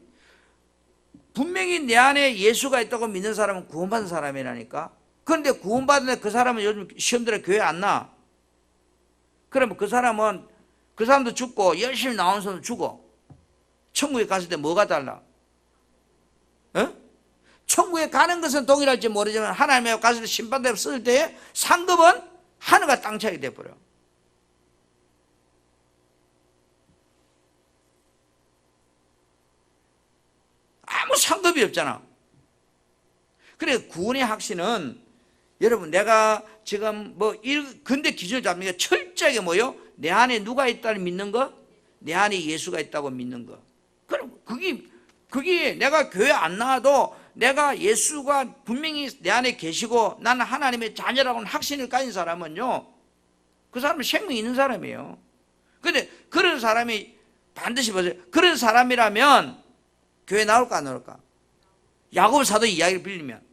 분명히 내 안에 예수가 있다고 믿는 사람은 구원받은 사람이라니까. 그런데 구원받은 그 사람은 요즘 시험 들어 교회 안 나. 그러면 그 사람도 죽고 열심히 나온 사람도 죽어. 천국에 갔을 때 뭐가 달라? 천국에 가는 것은 동일할지 모르지만 하나님의 갔을 때 심판대로 쓸 때에 상급은 하늘과 땅 차이가 돼버려. 아무 상급이 없잖아. 그래 구원의 확신은 여러분 내가 지금 근데 기준을 잡는 게 철저하게 뭐요? 내 안에 누가 있다를 믿는 거, 내 안에 예수가 있다고 믿는 거. 그럼 그게 내가 교회 안 나와도 내가 예수가 분명히 내 안에 계시고 나는 하나님의 자녀라고는 확신을 가진 사람은요, 그 사람은 생명이 있는 사람이에요. 근데 그런 사람이 반드시 보세요. 그런 사람이라면 교회 나올까 안 나올까? 야고보 사도 이야기를 빌리면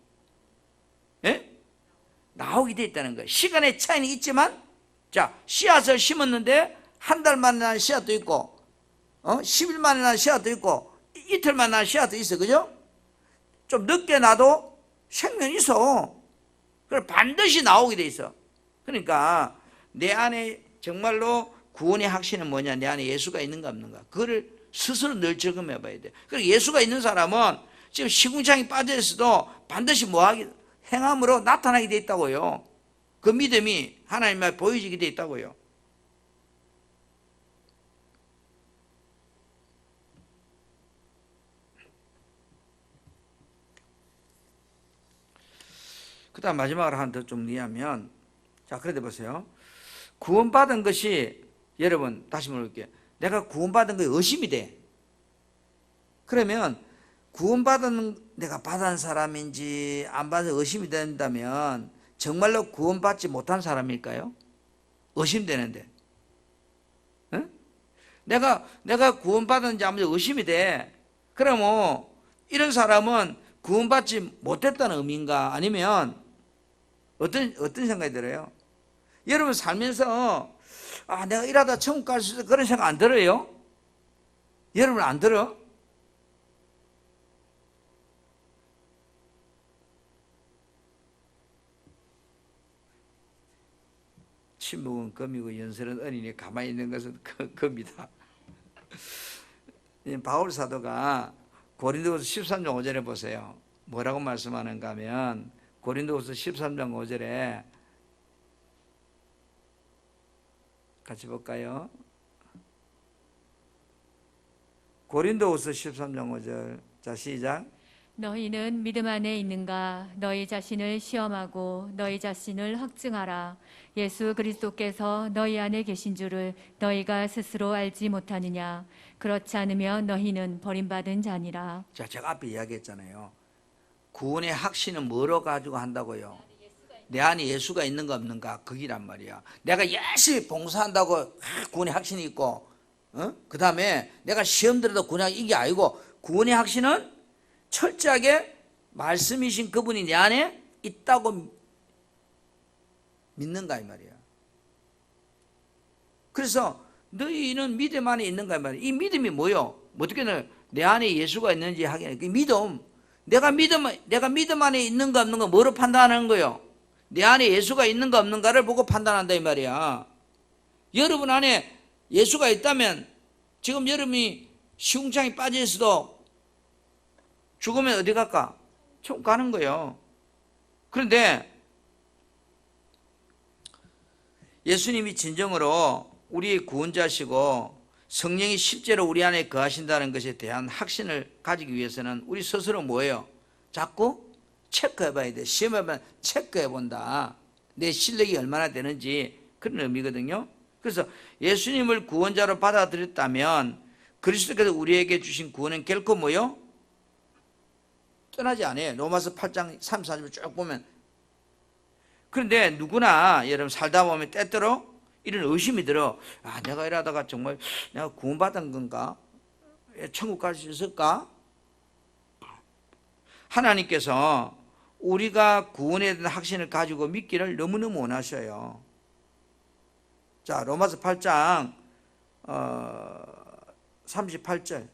나오게 돼 있다는 거예요. 시간의 차이는 있지만, 자, 씨앗을 심었는데 한 달 만에 난 씨앗도 있고 10일 만에 난 씨앗도 있고 이틀 만에 난 씨앗도 있어. 그죠? 좀 늦게 나도 생명이 있어. 그래 반드시 나오게 돼 있어. 그러니까 내 안에 정말로 구원의 확신은 뭐냐? 내 안에 예수가 있는가 없는가? 그거를 스스로 늘 점검해 봐야 돼. 그리고 예수가 있는 사람은 지금 시궁창에 빠져 있어도 반드시 뭐하기 행함으로 나타나게 돼 있다고요. 그 믿음이 하나님께 보여지게 돼 있다고요. 그 다음 마지막으로 하나 더 정리하면, 자, 그런데 보세요. 구원받은 것이, 여러분, 다시 물어볼게요. 내가 구원받은 것이 의심이 돼. 그러면, 구원받은, 내가 받은 사람인지, 안 받은 의심이 된다면, 정말로 구원받지 못한 사람일까요? 의심되는데. 응? 내가 구원받은지 아무튼 의심이 돼. 그러면, 이런 사람은 구원받지 못했다는 의미인가? 아니면, 어떤 생각이 들어요? 여러분 살면서 내가 이러다 천국 갈 수 있어 그런 생각 안 들어요? 여러분 안 들어? 침묵은 금이고 연설은 은이니 가만히 있는 것은 금이다. 바울 사도가 고린도후서 13장 5절에 보세요. 뭐라고 말씀하는가 하면 고린도후서 13장 5절에 같이 볼까요? 고린도후서 13장 5절. 자, 시작. 너희는 믿음 안에 있는가? 너희 자신을 시험하고 너희 자신을 확증하라. 예수 그리스도께서 너희 안에 계신 줄을 너희가 스스로 알지 못하느냐? 그렇지 않으면 너희는 버림받은 자니라. 자, 제가 앞에 이야기했잖아요. 구원의 확신은 뭐로 가지고 한다고요? 내 안에 예수가 있는가 없는가 그기란 말이야. 내가 열심히 봉사한다고 구원의 확신이 있고, 그 다음에 내가 시험 들어도 구원의 이게 아니고, 구원의 확신은 철저하게 말씀이신 그분이 내 안에 있다고 믿는가 이 말이야. 그래서 너희는 믿음 안에 있는가 이 말이야. 이 믿음이 뭐요? 어떻게 내 안에 예수가 있는지 하긴 그 믿음. 내가 믿음 안에 있는가 없는가 뭐로 판단하는 거요? 내 안에 예수가 있는가 없는가를 보고 판단한다 이 말이야. 여러분 안에 예수가 있다면 지금 여러분이 시궁창에 빠져 있어도 죽으면 어디 갈까? 천국 가는 거예요. 그런데 예수님이 진정으로 우리의 구원자시고 성령이 실제로 우리 안에 거하신다는 것에 대한 확신을 가지기 위해서는 우리 스스로 뭐예요? 자꾸 체크해 봐야 돼. 시험해보면 체크해 본다. 내 실력이 얼마나 되는지 그런 의미거든요. 그래서 예수님을 구원자로 받아들였다면 그리스도께서 우리에게 주신 구원은 결코 뭐요? 떠나지 않아요. 로마서 8장 34절 쭉 보면. 그런데 누구나 여러분 살다 보면 때때로 이런 의심이 들어. 내가 이러다가 정말 내가 구원받은 건가? 천국 갈 수 있을까? 하나님께서 우리가 구원에 대한 확신을 가지고 믿기를 너무너무 원하셔요. 자, 로마서 8장 38절.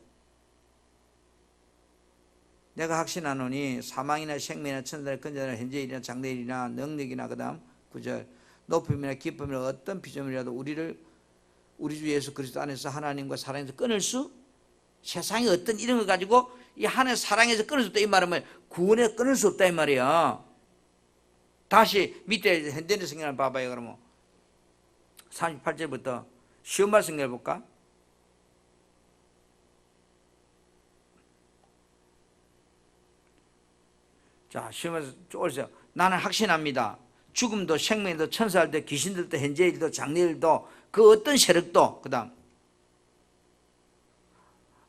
내가 확신하노니 사망이나 생명이나 천사나 근자나 현재일이나 장래일이나 능력이나 그 다음 9절. 높음이나 기쁨이나 어떤 피조물이라도 우리 주 예수 그리스도 안에서 하나님과 사랑에서 끊을 수, 세상의 어떤 이런 걸 가지고 이 하나님 사랑에서 끊을 수 없다 이 말은 구원에 끊을 수 없다 이 말이야. 다시 밑에 현대인 성경을 봐봐요. 그러면 38절부터 쉬운 말 성경을 볼까? 자, 쉬우면서 쪼르세요. 나는 확신합니다. 죽음도 생명도 천사들도 귀신들도 현재일도 장래일도 그 어떤 세력도 그 다음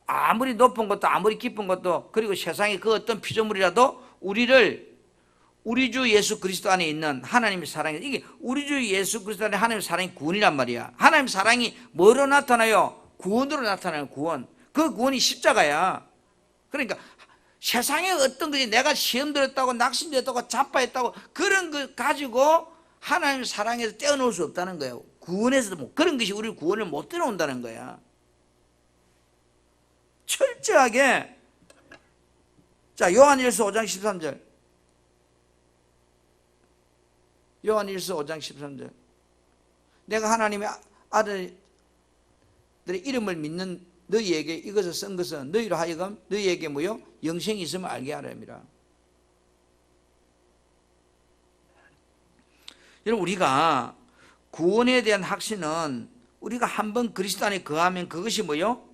아무리 높은 것도 아무리 깊은 것도 그리고 세상의 그 어떤 피조물이라도 우리를 우리 주 예수 그리스도 안에 있는 하나님의 사랑이 이게 우리 주 예수 그리스도 안에 하나님의 사랑이 구원이란 말이야. 하나님의 사랑이 뭐로 나타나요? 구원으로 나타나요. 구원. 그 구원이 십자가야. 그러니까 세상에 어떤 것이 내가 시험 들었다고 낙심됐다고 자빠했다고 그런 것 가지고 하나님의 사랑에서 떼어놓을 수 없다는 거예요. 구원에서도 뭐 그런 것이 우리 구원을 못 떼어놓는다는 거야. 철저하게. 자, 요한일서 5장 13절. 요한일서 5장 13절. 내가 하나님의 아들 이름을 믿는 너희에게 이것을 쓴 것은 너희로 하여금 너희에게 뭐요? 영생이 있음을 알게 하려니라. 여러분, 우리가 구원에 대한 확신은 우리가 한번 그리스도 안에 거하면 그것이 뭐요?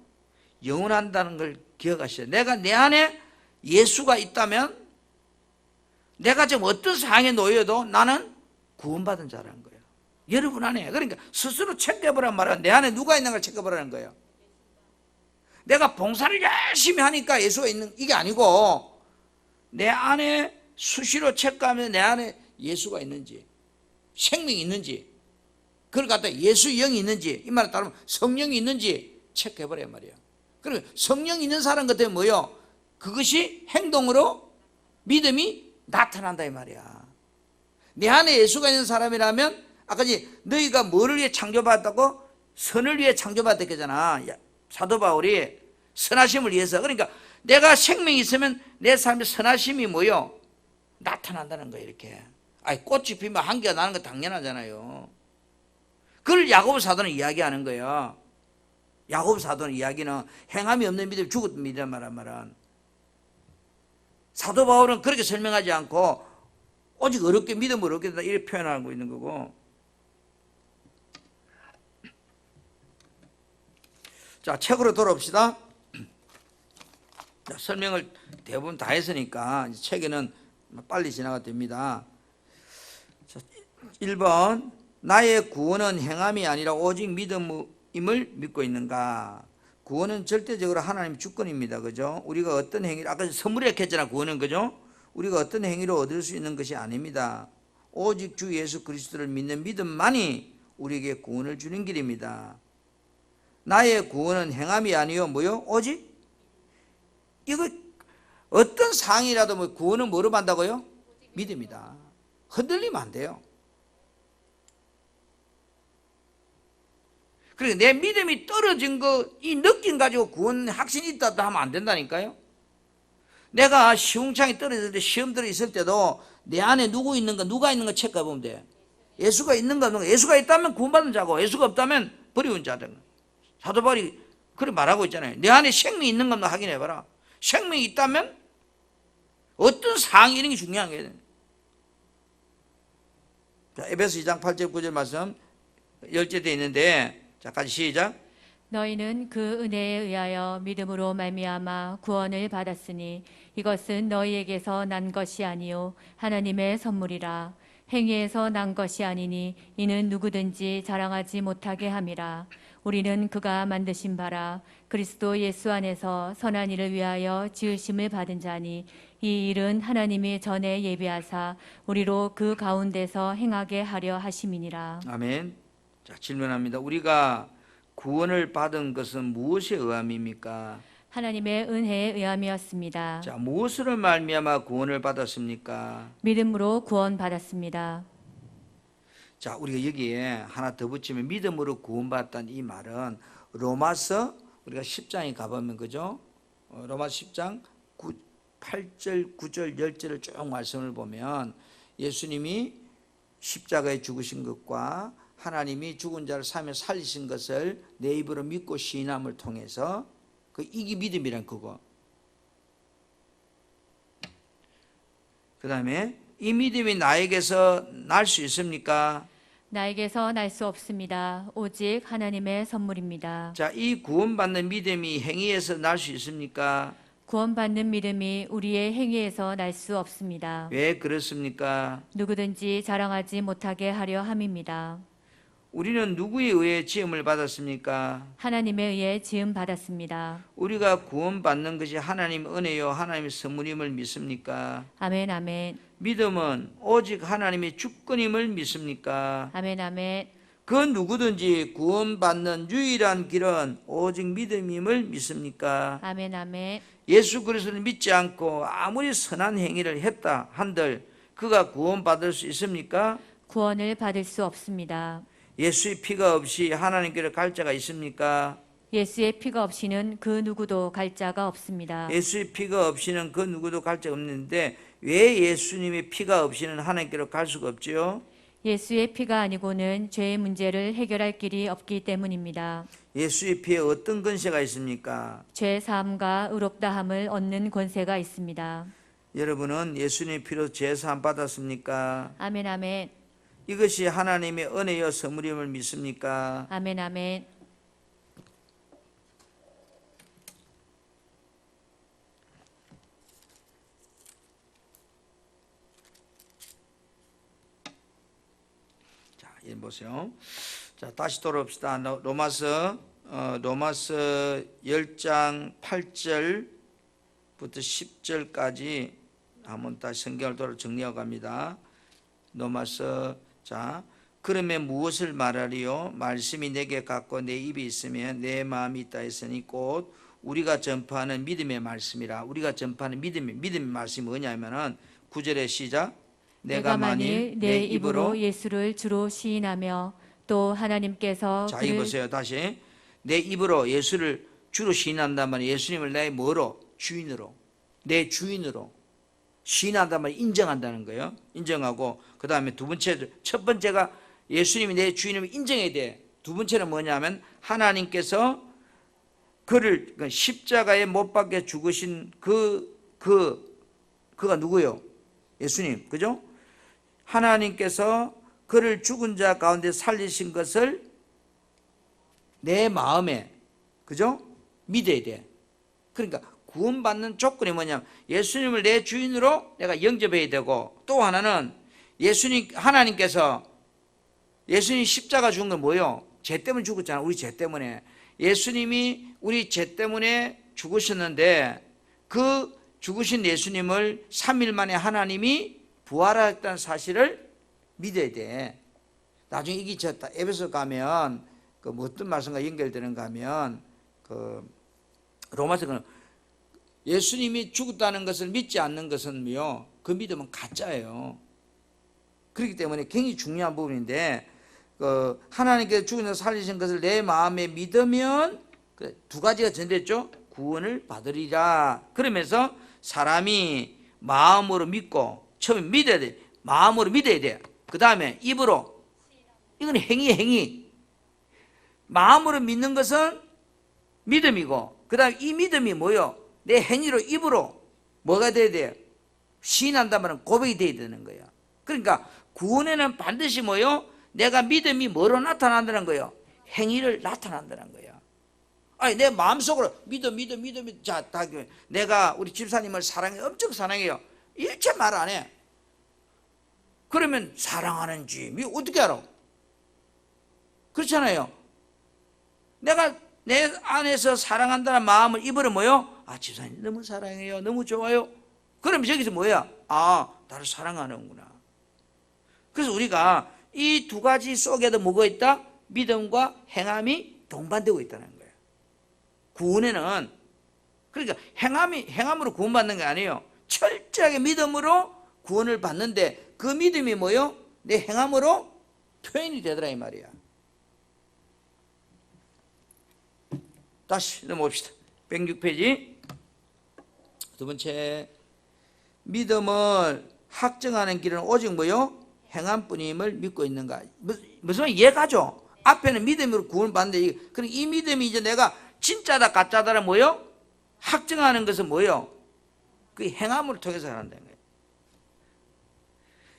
영원한다는 걸 기억하셔야 돼요. 내 안에 예수가 있다면 내가 지금 어떤 상황에 놓여도 나는 구원받은 자라는 거예요. 여러분 안에. 그러니까 스스로 체크해보란 말은 내 안에 누가 있는 걸 체크해보라는 거예요. 내가 봉사를 열심히 하니까 예수가 있는 이게 아니고 내 안에 수시로 체크하면 내 안에 예수가 있는지 생명이 있는지 그걸 갖다 예수 영이 있는지 이 말에 따르면 성령이 있는지 체크해보란 말이에요. 그리고 성령이 있는 사람 같으면 뭐요? 그것이 행동으로 믿음이 나타난다 이 말이야. 내 안에 예수가 있는 사람이라면 아까 너희가 뭐를 위해 창조받았다고? 선을 위해 창조받았겠잖아. 사도 바울이 선하심을 위해서. 그러니까 내가 생명이 있으면 내 삶의 선하심이 뭐요? 나타난다는 거예요. 이렇게. 아니, 꽃이 피면 한기가 나는 거 당연하잖아요. 그걸 야고보 사도는 이야기하는 거예요. 야고보 사도는 이야기는 행함이 없는 믿음 죽었던 믿음 말은 사도 바울은 그렇게 설명하지 않고 오직 어렵게 믿음을 얻게 된다 이렇게 표현하고 있는 거고. 자, 책으로 돌아옵시다. 자, 설명을 대부분 다 했으니까 이제 책에는 빨리 지나가 됩니다. 자, 1번 나의 구원은 행함이 아니라 오직 믿음임을 믿고 있는가? 구원은 절대적으로 하나님의 주권입니다. 그죠? 우리가 어떤 행위를 아까 선물이라고 했잖아. 구원은 그죠? 우리가 어떤 행위로 얻을 수 있는 것이 아닙니다. 오직 주 예수 그리스도를 믿는 믿음만이 우리에게 구원을 주는 길입니다. 나의 구원은 행함이 아니요 뭐요? 오직 이거 어떤 상황이라도 뭐 구원은 뭐로 만다고요? 믿음이다. 흔들리면 안 돼요. 그러니까 내 믿음이 떨어진 거 이 느낌 가지고 구원 확신이 있다 하면 안 된다니까요. 내가 시궁창이 떨어질 때 시험 들어 있을 때도 내 안에 누가 있는 거 체크해 보면 돼. 예수가 있는가 없는가. 예수가 있다면 구원받은 자고 예수가 없다면 버리운 자들. 사도 바울이 그렇게 말하고 있잖아요. 내 안에 생명이 있는가 없는가 확인해 봐라. 생명이 있다면 어떤 상황이 이런 게 중요한 거예요. 자, 에베소 2장 8절 9절 말씀 10절 되어 있는데 자, 같이 시작. 너희는 그 은혜에 의하여 믿음으로 말미암아 구원을 받았으니 이것은 너희에게서 난 것이 아니요 하나님의 선물이라. 행위에서 난 것이 아니니 이는 누구든지 자랑하지 못하게 함이라. 우리는 그가 만드신 바라 그리스도 예수 안에서 선한 일을 위하여 지으심을 받은 자니 이 일은 하나님이 전에 예비하사 우리로 그 가운데서 행하게 하려 하심이니라. 아멘. 자, 질문합니다. 우리가 구원을 받은 것은 무엇에 의함입니까? 하나님의 은혜에 의함이었습니다. 자, 무엇으로 말미암아 구원을 받았습니까? 믿음으로 구원받았습니다. 자, 우리가 여기에 하나 더 붙이면 믿음으로 구원받았다는 이 말은 로마서 우리가 10장에 가보면 그죠? 로마서 10장 8절, 9절, 10절을 쭉 말씀을 보면 예수님이 십자가에 죽으신 것과 하나님이 죽은 자를 사며 살리신 것을 내 입으로 믿고 시인함을 통해서 이게 믿음이란 그거. 그 다음에 이 믿음이 나에게서 날 수 있습니까? 나에게서 날 수 없습니다. 오직 하나님의 선물입니다. 자, 이 구원받는 믿음이 행위에서 날 수 있습니까? 구원받는 믿음이 우리의 행위에서 날 수 없습니다. 왜 그렇습니까? 누구든지 자랑하지 못하게 하려 함입니다. 우리는 누구에 의해 지음을 받았습니까? 하나님에 의해 지음 받았습니다. 우리가 구원받는 것이 하나님의 은혜요 하나님의 선물임을 믿습니까? 아멘 아멘. 믿음은 오직 하나님의 주권임을 믿습니까? 아멘 아멘. 그 누구든지 구원받는 유일한 길은 오직 믿음임을 믿습니까? 아멘 아멘. 예수 그리스도를 믿지 않고 아무리 선한 행위를 했다 한들 그가 구원받을 수 있습니까? 구원을 받을 수 없습니다. 예수의 피가 없이 하나님께로 갈 자가 있습니까? 예수의 피가 없이는 그 누구도 갈 자가 없습니다. 예수의 피가 없이는 그 누구도 갈 자가 없는데 왜 예수님의 피가 없이는 하나님께로 갈 수가 없지요? 예수의 피가 아니고는 죄의 문제를 해결할 길이 없기 때문입니다. 예수의 피에 어떤 권세가 있습니까? 죄 사함과 의롭다함을 얻는 권세가 있습니다. 여러분은 예수님의 피로 죄 사함 받았습니까? 아멘 아멘. 이것이 하나님의 은혜여 선물임을 믿습니까? 아멘 아멘. 자, 이 보세요. 자, 다시 돌아옵시다. 로마서 10장 8절부터 10절까지 한번 다시 성경을 돌아 정리하고 갑니다. 로마서, 자, 그러면 무엇을 말하리요? 말씀이 내게 갖고 내 입이 있으면 내 마음이 있다 했으니 곧 우리가 전파하는 믿음의 말씀이라. 우리가 전파하는 믿음의 말씀이 뭐냐면은 9절의 시작. 내가 만일 내 입으로 예수를 주로 시인하며 또 하나님께서 자, 이 보세요. 다시 내 입으로 예수를 주로 시인한다면 예수님을 내 뭐로? 주인으로, 내 주인으로 시인한다면 인정한다는 거예요. 인정하고 그 다음에 두 번째, 첫 번째가 예수님이 내 주인임을 인정해야 돼. 두 번째는 뭐냐면 하나님께서 그를 십자가에 못 박혀 죽으신 그가 누구요? 예수님, 그죠? 하나님께서 그를 죽은 자 가운데 살리신 것을 내 마음에, 그죠? 믿어야 돼. 그러니까 구원받는 조건이 뭐냐면 예수님을 내 주인으로 내가 영접해야 되고, 또 하나는 하나님께서 예수님 십자가 죽은 건 뭐예요? 죄 때문에 죽었잖아. 우리 죄 때문에. 예수님이 우리 죄 때문에 죽으셨는데 그 죽으신 예수님을 3일 만에 하나님이 부활하셨다는 사실을 믿어야 돼. 나중에 이게 에베소 가면 그 어떤 말씀과 연결되는가 하면 그 로마서는 예수님이 죽었다는 것을 믿지 않는 것은요, 그 믿음은 가짜예요. 그렇기 때문에 굉장히 중요한 부분인데, 하나님께서 죽은 살리신 것을 내 마음에 믿으면 두 가지가 전됐죠. 구원을 받으리라. 그러면서 사람이 마음으로 믿고, 처음에 믿어야 돼. 마음으로 믿어야 돼. 그 다음에 입으로. 이건 행위. 마음으로 믿는 것은 믿음이고, 그 다음에 이 믿음이 뭐요? 내 행위로, 입으로 뭐가 돼야 돼요? 시인한다면 고백이 돼야 되는 거예요. 그러니까 구원에는 반드시 뭐요? 내가 믿음이 뭐로 나타난다는 거예요? 행위를 나타난다는 거예요. 아니, 내 마음속으로 믿어. 자, 내가 우리 집사님을 사랑해, 엄청 사랑해요. 일체 말 안 해. 그러면 사랑하는지 어떻게 알아? 그렇잖아요. 내가 내 안에서 사랑한다는 마음을 입으로 뭐요? 아, 집사님 너무 사랑해요. 너무 좋아요. 그럼 저기서 뭐야? 아, 나를 사랑하는구나. 그래서 우리가 이 두 가지 속에도 뭐가 있다? 믿음과 행함이 동반되고 있다는 거예요. 구원에는, 그러니까 행함으로 구원받는 게 아니에요. 철저하게 믿음으로 구원을 받는데 그 믿음이 뭐요? 내 행함으로 표현이 되더라 이 말이야. 다시 넘어봅시다. 106페이지. 두 번째, 믿음을 확증하는 길은 오직 뭐요? 행함뿐임을 믿고 있는가. 무슨 말 이해가죠? 앞에는 믿음으로 구원받는데, 그럼 이 믿음이 이제 내가 진짜다 가짜다를 뭐요? 확증하는 것은 뭐요? 그 행함을 통해서 한다는 거예요.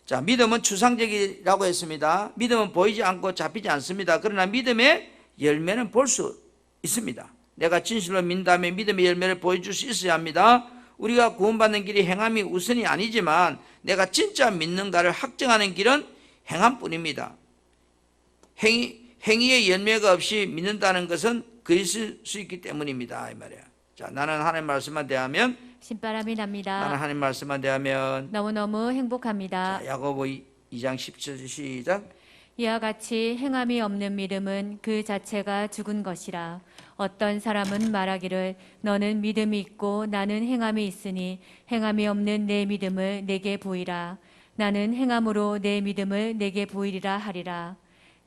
자, 믿음은 추상적이라고 했습니다. 믿음은 보이지 않고 잡히지 않습니다. 그러나 믿음의 열매는 볼 수 있습니다. 내가 진실로 믿다면 믿음의 열매를 보여줄 수 있어야 합니다. 우리가 구원받는 길이 행함이 우선이 아니지만 내가 진짜 믿는가를 확증하는 길은 행함뿐입니다. 행위의 열매가 없이 믿는다는 것은 그리스도일 수 있기 때문입니다. 이 말이야. 자, 나는 하나님 말씀만 대하면 신바람이 납니다. 나는 하나님 말씀만 대하면 너무너무 행복합니다. 자, 야고보 2장 17절 시작. 이와 같이 행함이 없는 믿음은 그 자체가 죽은 것이라. 어떤 사람은 말하기를 너는 믿음이 있고 나는 행함이 있으니 행함이 없는 내 믿음을 내게 보이라. 나는 행함으로 내 믿음을 내게 보이리라 하리라.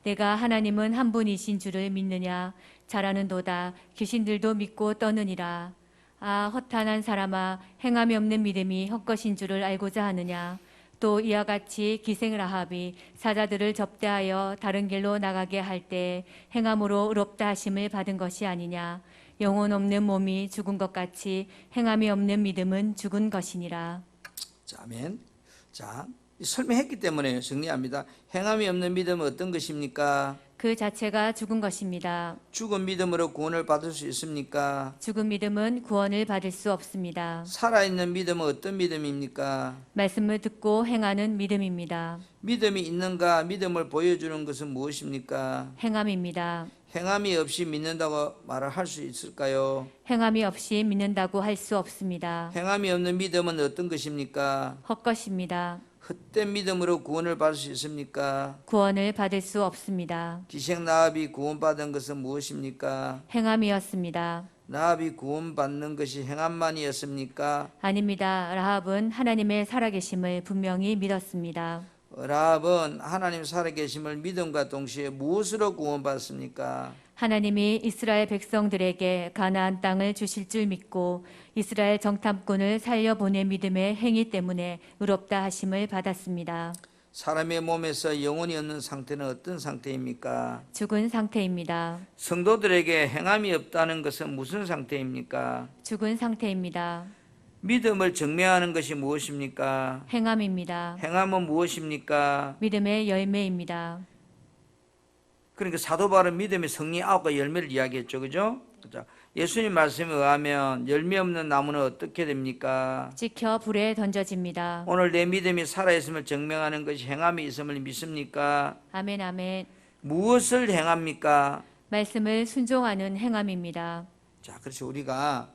내가 하나님은 한 분이신 줄을 믿느냐? 잘하는도다. 귀신들도 믿고 떠느니라. 아, 허탄한 사람아, 행함이 없는 믿음이 헛것인 줄을 알고자 하느냐? 또 이와 같이 기생 라합이 사자들을 접대하여 다른 길로 나가게 할 때 행함으로 의롭다 하심을 받은 것이 아니냐. 영혼 없는 몸이 죽은 것 같이 행함이 없는 믿음은 죽은 것이니라. 자, 아멘. 자, 설명했기 때문에 정리합니다. 행함이 없는 믿음은 어떤 것입니까? 그 자체가 죽은 것입니다. 죽은 믿음으로 구원을 받을 수 있습니까? 죽은 믿음은 구원을 받을 수 없습니다. 살아있는 믿음은 어떤 믿음입니까? 말씀을 듣고 행하는 믿음입니다. 믿음이 있는가? 믿음을 보여주는 것은 무엇입니까? 행함입니다. 행함이 없이 믿는다고 말을 할 수 있을까요? 행함이 없이 믿는다고 할 수 없습니다. 행함이 없는 믿음은 어떤 것입니까? 헛것입니다. 헛된 믿음으로 구원을 받을 수 있습니까? 구원을 받을 수 없습니다. 기생 나합이 구원받은 것은 무엇입니까? 행함이었습니다. 나합이 구원받는 것이 행함만이었습니까? 아닙니다. 라합은 하나님의 살아계심을 분명히 믿었습니다. 라합은 하나님 살아계심을 믿음과 동시에 무엇으로 구원받았습니까? 하나님이 이스라엘 백성들에게 가나안 땅을 주실 줄 믿고 이스라엘 정탐꾼을 살려보낸 믿음의 행위 때문에 의롭다 하심을 받았습니다. 사람의 몸에서 영혼이 없는 상태는 어떤 상태입니까? 죽은 상태입니다. 성도들에게 행함이 없다는 것은 무슨 상태입니까? 죽은 상태입니다. 믿음을 증명하는 것이 무엇입니까? 행함입니다. 행함은 무엇입니까? 믿음의 열매입니다. 그러니까 사도 바울은 믿음의 성리 9가지 열매를 이야기했죠. 그죠? 자, 예수님 말씀에 의하면 열매 없는 나무는 어떻게 됩니까? 찍혀 불에 던져집니다. 오늘 내 믿음이 살아있음을 증명하는 것이 행함이 있음을 믿습니까? 아멘 아멘. 무엇을 행합니까? 말씀을 순종하는 행함입니다. 자, 그래서 우리가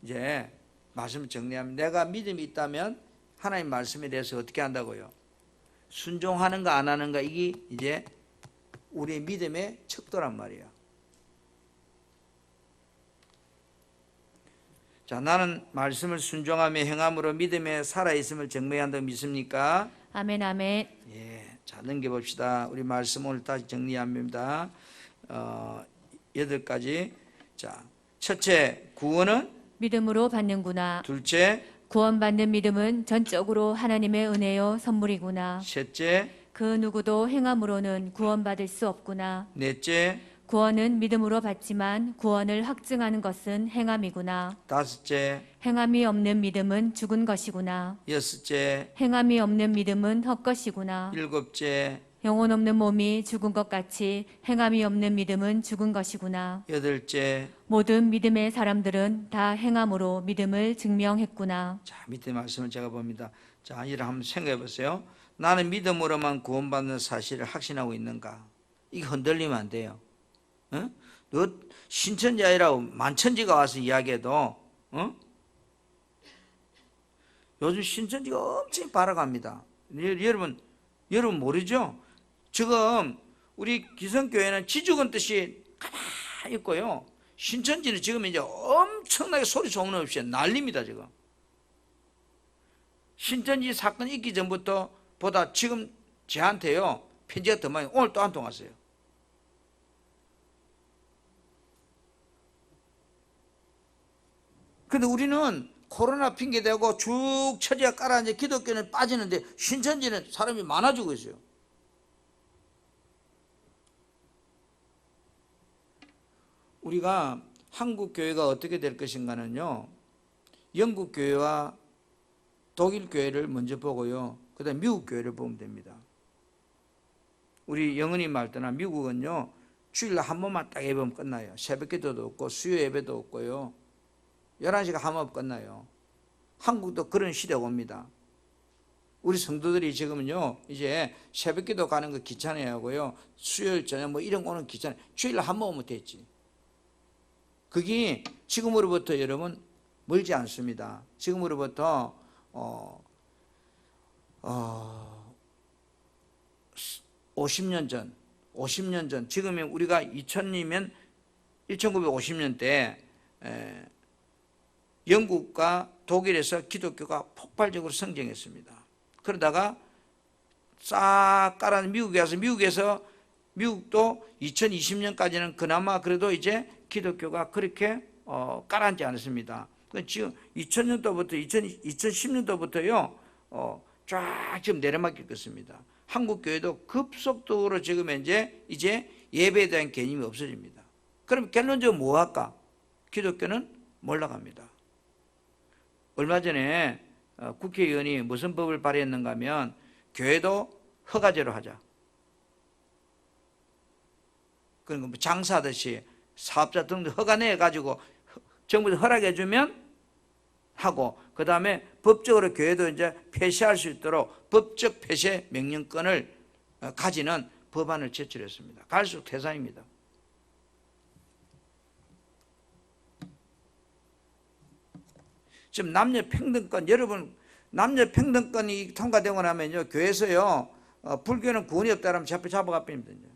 이제 말씀을 정리하면 내가 믿음이 있다면 하나님 말씀에 대해서 어떻게 한다고요? 순종하는가 안 하는가 이게 이제 우리의 믿음의 척도란 말이에요. 자, 나는 말씀을 순종하며 행함으로 믿음에 살아있음을 증명한다고 믿습니까? 아멘 아멘. 예, 자 넘겨봅시다. 우리 말씀 오늘 다시 정리합니다. 8가지. 자, 첫째, 구원은? 믿음으로 받는구나. 둘째, 구원받는 믿음은 전적으로 하나님의 은혜요 선물이구나. 셋째, 그 누구도 행함으로는 구원받을 수 없구나. 넷째, 구원은 믿음으로 받지만 구원을 확증하는 것은 행함이구나. 다섯째, 행함이 없는 믿음은 죽은 것이구나. 여섯째, 행함이 없는 믿음은 헛것이구나. 일곱째, 영혼 없는 몸이 죽은 것 같이 행함이 없는 믿음은 죽은 것이구나. 여덟째. 모든 믿음의 사람들은 다 행함으로 믿음을 증명했구나. 자, 밑에 말씀을 제가 봅니다. 자, 이를 한번 생각해 보세요. 나는 믿음으로만 구원받는 사실을 확신하고 있는가? 이게 흔들리면 안 돼요. 어? 너 신천지아니라고 만천지가 와서 이야기해도 요즘 신천지가 엄청 발아갑니다. 여러분 모르죠? 지금 우리 기성교회는 지죽은 뜻이 가만히 있고요. 신천지는 지금 이제 엄청나게 소리 소문 없이 난립니다. 지금 신천지 사건이 있기 전부터 보다 지금 저한테요 편지가 더 많이, 오늘 또 한 통 왔어요. 근데 우리는 코로나 핑계대고 쭉 처지가 깔아앉아 기독교는 빠지는데 신천지는 사람이 많아지고 있어요. 우리가 한국 교회가 어떻게 될 것인가는요, 영국 교회와 독일 교회를 먼저 보고요, 그 다음에 미국 교회를 보면 됩니다. 우리 영은이 말떠나 미국은요 주일날 한 번만 딱 예배하면 끝나요. 새벽기도도 없고 수요 예배도 없고요, 11시가 한 번 끝나요. 한국도 그런 시대가 옵니다. 우리 성도들이 지금은요 이제 새벽기도 가는 거 귀찮아야 하고요, 수요일 저녁 뭐 이런 거는 귀찮아요. 주일날 한 번 오면 됐지. 그게 지금으로부터 여러분 멀지 않습니다. 지금으로부터 50년 전, 지금은 우리가 2000년이면 1950년대 영국과 독일에서 기독교가 폭발적으로 성장했습니다. 그러다가 싹 깔아서 미국에 와서 미국도 2020년까지는 그나마 그래도 이제 기독교가 그렇게 가라앉지 않았습니다. 지금 2000년도부터 2010년도부터요 쫙 지금 내려막힐 것입니다. 한국 교회도 급속도로 지금 이제 예배에 대한 개념이 없어집니다. 그럼 결론적으로 뭐 할까? 기독교는 몰락합니다. 얼마 전에 국회의원이 무슨 법을 발의했는가 하면 교회도 허가제로 하자. 그러니까 뭐 장사하듯이 사업자 등록 허가 내가지고 정부에서 허락해 주면 하고, 그 다음에 법적으로 교회도 이제 폐쇄할 수 있도록 법적 폐쇄 명령권을 가지는 법안을 제출했습니다. 갈수록 태산입니다. 지금 남녀평등권, 여러분 남녀평등권이 통과되고 나면요, 교회에서요, 불교는 구원이 없다라면 잡아가 뺍니다.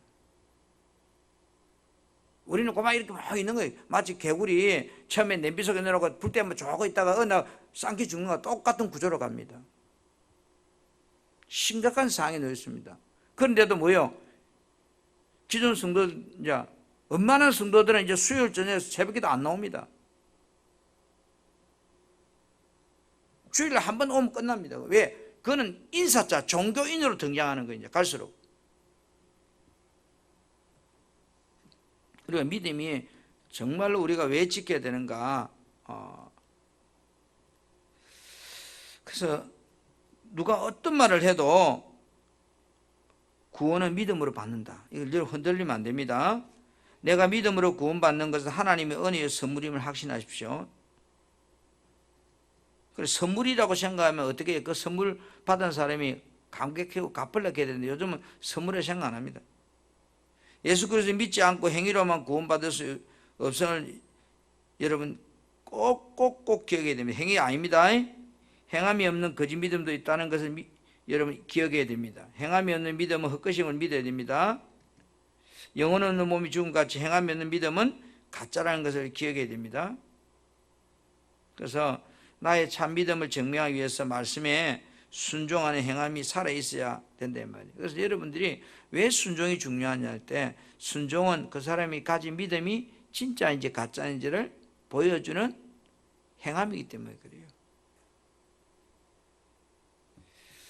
우리는 고막 이렇게 막 있는 거예요. 마치 개구리 처음에 냄비 속에 넣어놓고 불 때문에 쪼고 있다가 나 쌍기 죽는 거와 똑같은 구조로 갑니다. 심각한 상황에 놓여 있습니다. 그런데도 뭐요? 기존 성도, 이제 웬만한 성도들은 이제 수요일 저녁에 새벽에도 안 나옵니다. 주일에 한 번 오면 끝납니다. 왜? 그거는 인사자, 종교인으로 등장하는 거예요. 갈수록. 우리가 믿음이 정말로 우리가 왜 지켜야 되는가? 그래서 누가 어떤 말을 해도 구원은 믿음으로 받는다. 이걸 늘 흔들리면 안 됩니다. 내가 믿음으로 구원받는 것은 하나님의 은혜의 선물임을 확신하십시오. 그래서 선물이라고 생각하면 어떻게 해요? 그 선물 받은 사람이 감격하고 갚으려고 해야 되는데 요즘은 선물에 생각 안 합니다. 예수 그리스도 믿지 않고 행위로만 구원받을 수 없음을 여러분 꼭 기억해야 됩니다. 행위 아닙니다. 행함이 없는 거짓 믿음도 있다는 것을 여러분 기억해야 됩니다. 행함이 없는 믿음은 헛것임을 믿어야 됩니다. 영혼 없는 몸이 죽음같이 행함이 없는 믿음은 가짜라는 것을 기억해야 됩니다. 그래서 나의 참 믿음을 증명하기 위해서 말씀에 순종하는 행함이 살아있어야 된단 말이에요. 그래서 여러분들이 왜 순종이 중요하냐 할 때, 순종은 그 사람이 가진 믿음이 진짜인지 가짜인지를 보여주는 행함이기 때문에 그래요.